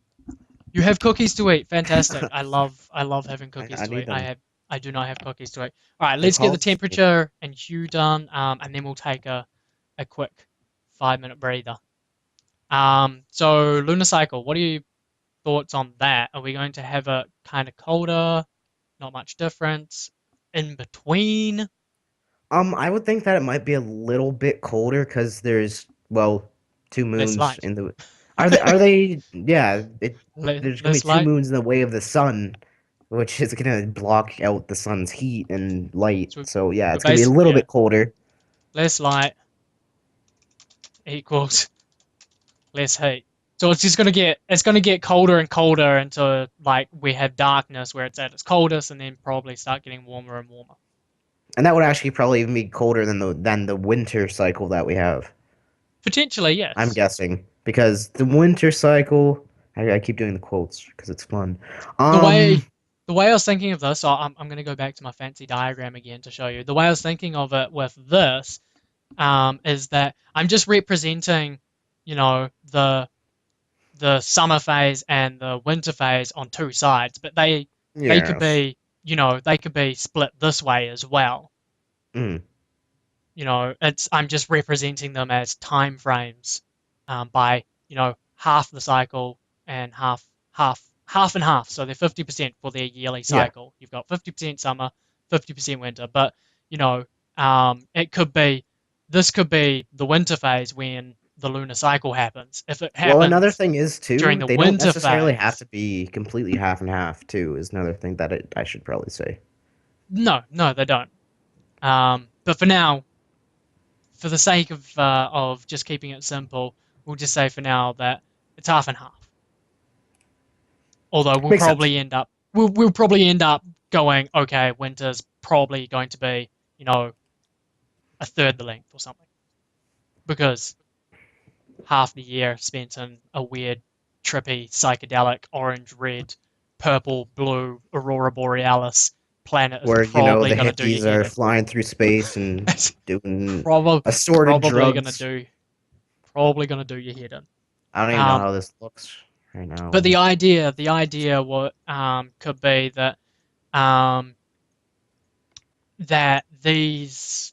Speaker 1: You have cookies to eat. Fantastic. I love having cookies
Speaker 2: I
Speaker 1: to
Speaker 2: need
Speaker 1: eat.
Speaker 2: them.
Speaker 1: I do not have cookies to eat. All right,
Speaker 2: They're
Speaker 1: let's get the
Speaker 2: called.
Speaker 1: temperature and hue done, and then we'll take a quick 5 minute breather. So lunar cycle. What are your thoughts on that? Are we going to have it kind of colder? Not much difference. In between?
Speaker 2: I would think that it might be a little bit colder because there's, well, two
Speaker 1: Less
Speaker 2: moons
Speaker 1: light.
Speaker 2: in the. Are they? Yeah, there's gonna be
Speaker 1: Less
Speaker 2: two
Speaker 1: light.
Speaker 2: moons in the way of the sun, which is gonna block out the sun's heat and light.
Speaker 1: So
Speaker 2: So yeah,
Speaker 1: we're
Speaker 2: it's gonna be a
Speaker 1: basically
Speaker 2: little
Speaker 1: yeah.
Speaker 2: bit colder.
Speaker 1: Less light equals less heat. So it's gonna get colder and colder until like we have darkness where it's at its coldest, and then probably start getting warmer and warmer.
Speaker 2: And that would actually probably even be colder than the winter cycle that we have.
Speaker 1: Potentially,
Speaker 2: I'm
Speaker 1: yes.
Speaker 2: guessing because the winter cycle. I keep doing the quotes because it's fun.
Speaker 1: The
Speaker 2: Um,
Speaker 1: way the way I was thinking of this, so I'm gonna go back to my fancy diagram again to show you. The way I was thinking of it with this is that I'm just representing, you know, the summer phase and the winter phase on two sides, but they could
Speaker 2: yes.
Speaker 1: be, they could be split this way as well.
Speaker 2: Mm,
Speaker 1: It's I'm just representing them as time frames by half the cycle and half and half. So they're 50% for their yearly
Speaker 2: yeah.
Speaker 1: cycle. You've got 50% summer, 50% winter. But you know, it could be this could be the winter phase when the lunar cycle happens. If it
Speaker 2: Well, another
Speaker 1: happens
Speaker 2: thing is
Speaker 1: during
Speaker 2: too,
Speaker 1: the
Speaker 2: they don't
Speaker 1: winter
Speaker 2: necessarily have
Speaker 1: phase,
Speaker 2: to be completely half and half too, is another thing that I should probably say.
Speaker 1: no, no, they don't. But for now, for the sake of just keeping it simple, we'll just say for now that it's half and half. Although
Speaker 2: Makes sense.
Speaker 1: we'll probably end up going, okay, winter's probably going to be, you know, a third the length or something. Because half the year spent in a weird, trippy, psychedelic, orange, red, purple, blue, aurora borealis planet is
Speaker 2: Where,
Speaker 1: probably
Speaker 2: the
Speaker 1: gonna do your
Speaker 2: hippies
Speaker 1: head
Speaker 2: are
Speaker 1: in.
Speaker 2: flying through space and
Speaker 1: It's
Speaker 2: doing
Speaker 1: probably
Speaker 2: assorted
Speaker 1: probably gonna
Speaker 2: drugs.
Speaker 1: do probably gonna do your head in.
Speaker 2: I don't even know
Speaker 1: Um,
Speaker 2: how this looks right now.
Speaker 1: but the idea what could be that um, this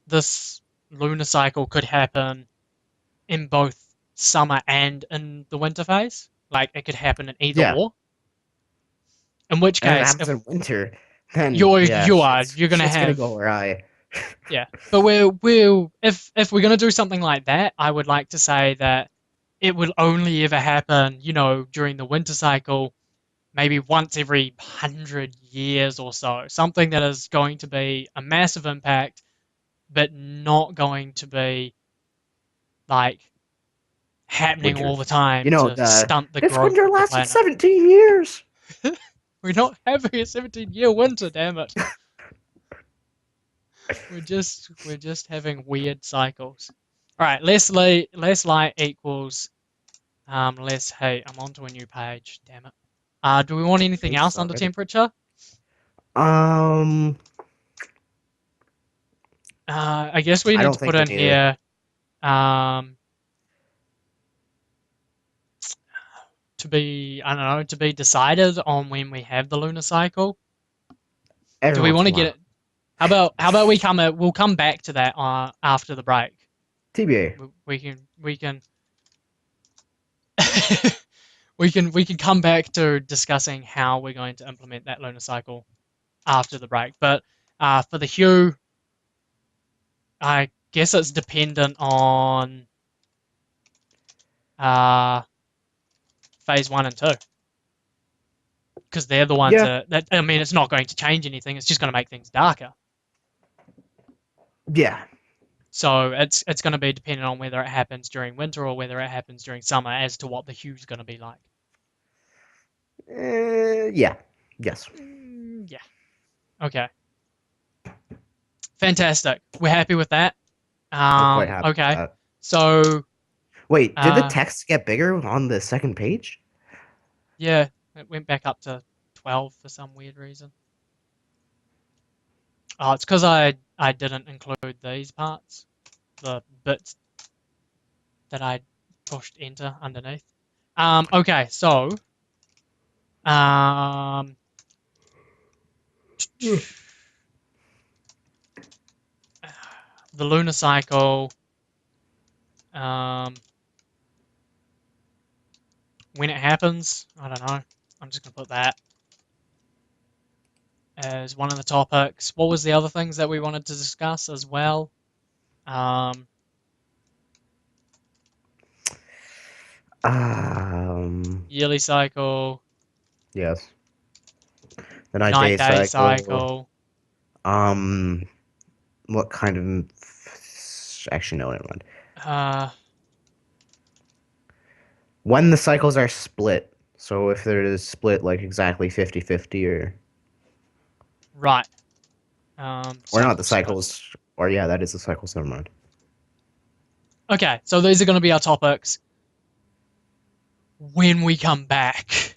Speaker 1: lunar cycle could happen in both summer and in the winter phase. Like it could happen in either
Speaker 2: Yeah.
Speaker 1: or. In which
Speaker 2: And if it
Speaker 1: case,
Speaker 2: happens
Speaker 1: if
Speaker 2: in winter, then
Speaker 1: you're
Speaker 2: yeah,
Speaker 1: you are
Speaker 2: shit's
Speaker 1: you're gonna
Speaker 2: shit's gonna
Speaker 1: have
Speaker 2: go awry.
Speaker 1: yeah. But we'll if we're gonna do something like that, I would like to say that it will only ever happen, during the winter cycle, maybe once every 100 years or so. Something that is going to be a massive impact, but not going to be like happening
Speaker 2: Winter.
Speaker 1: all the time to
Speaker 2: The
Speaker 1: stunt the
Speaker 2: this
Speaker 1: growth
Speaker 2: winter
Speaker 1: of the
Speaker 2: lasted
Speaker 1: planet.
Speaker 2: 17 years.
Speaker 1: We're not having a 17-year winter, damn it. We're just having weird cycles. All right, less light equals less heat. I'm onto a new page. Damn it. Do we want anything
Speaker 2: I'm
Speaker 1: else under
Speaker 2: sorry.
Speaker 1: temperature?
Speaker 2: Um,
Speaker 1: I guess we
Speaker 2: I
Speaker 1: need
Speaker 2: don't
Speaker 1: to put
Speaker 2: think we
Speaker 1: in
Speaker 2: need it.
Speaker 1: here um, I don't know, to be decided on when we have the lunar cycle. Do
Speaker 2: Every
Speaker 1: we
Speaker 2: once
Speaker 1: want
Speaker 2: in
Speaker 1: to
Speaker 2: a
Speaker 1: get
Speaker 2: while.
Speaker 1: it? How about we'll come back to that after the break.
Speaker 2: TBA.
Speaker 1: We can we can come back to discussing how we're going to implement that lunar cycle after the break. But for the hue, I guess it's dependent on uh, phase one and two because they're the ones
Speaker 2: Yeah,
Speaker 1: that I mean, it's not going to change anything. It's just going to make things darker.
Speaker 2: yeah,
Speaker 1: So it's going to be dependent on whether it happens during winter or whether it happens during summer as to what the hue is going to be like.
Speaker 2: yeah, yes.
Speaker 1: Yeah. Okay. Fantastic. We're happy with that.
Speaker 2: I'm quite happy with
Speaker 1: Okay.
Speaker 2: that.
Speaker 1: So,
Speaker 2: Wait, did the
Speaker 1: uh,
Speaker 2: text get bigger on the second page?
Speaker 1: yeah, it went back up to 12 for some weird reason. Oh, it's because I didn't include these parts, the bits that I pushed enter underneath. Okay, so Um, the lunar cycle. Um, when it happens, I don't know. I'm just gonna put that as one of the topics. What was the other things that we wanted to discuss as well? Um, yearly cycle,
Speaker 2: Yes. The night day
Speaker 1: night-day
Speaker 2: cycle.
Speaker 1: cycle.
Speaker 2: Um, what kind of? Actually, no, never mind.
Speaker 1: Uh,
Speaker 2: When the cycles are split. So if they're split like exactly 50-50
Speaker 1: right.
Speaker 2: or not
Speaker 1: Cycle
Speaker 2: the
Speaker 1: splits.
Speaker 2: cycles, or yeah, that is the cycles, never mind.
Speaker 1: Okay, so these are going to be our topics when we come back.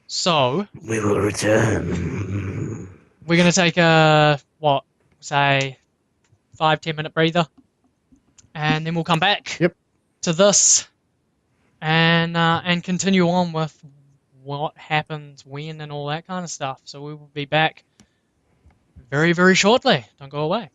Speaker 1: So
Speaker 2: We will return.
Speaker 1: we're going to take a what, say 5-10 minute breather, and then we'll come back
Speaker 2: Yep.
Speaker 1: to this and continue on with what happens when and all that kind of stuff. So we will be back very, very shortly. Don't go away.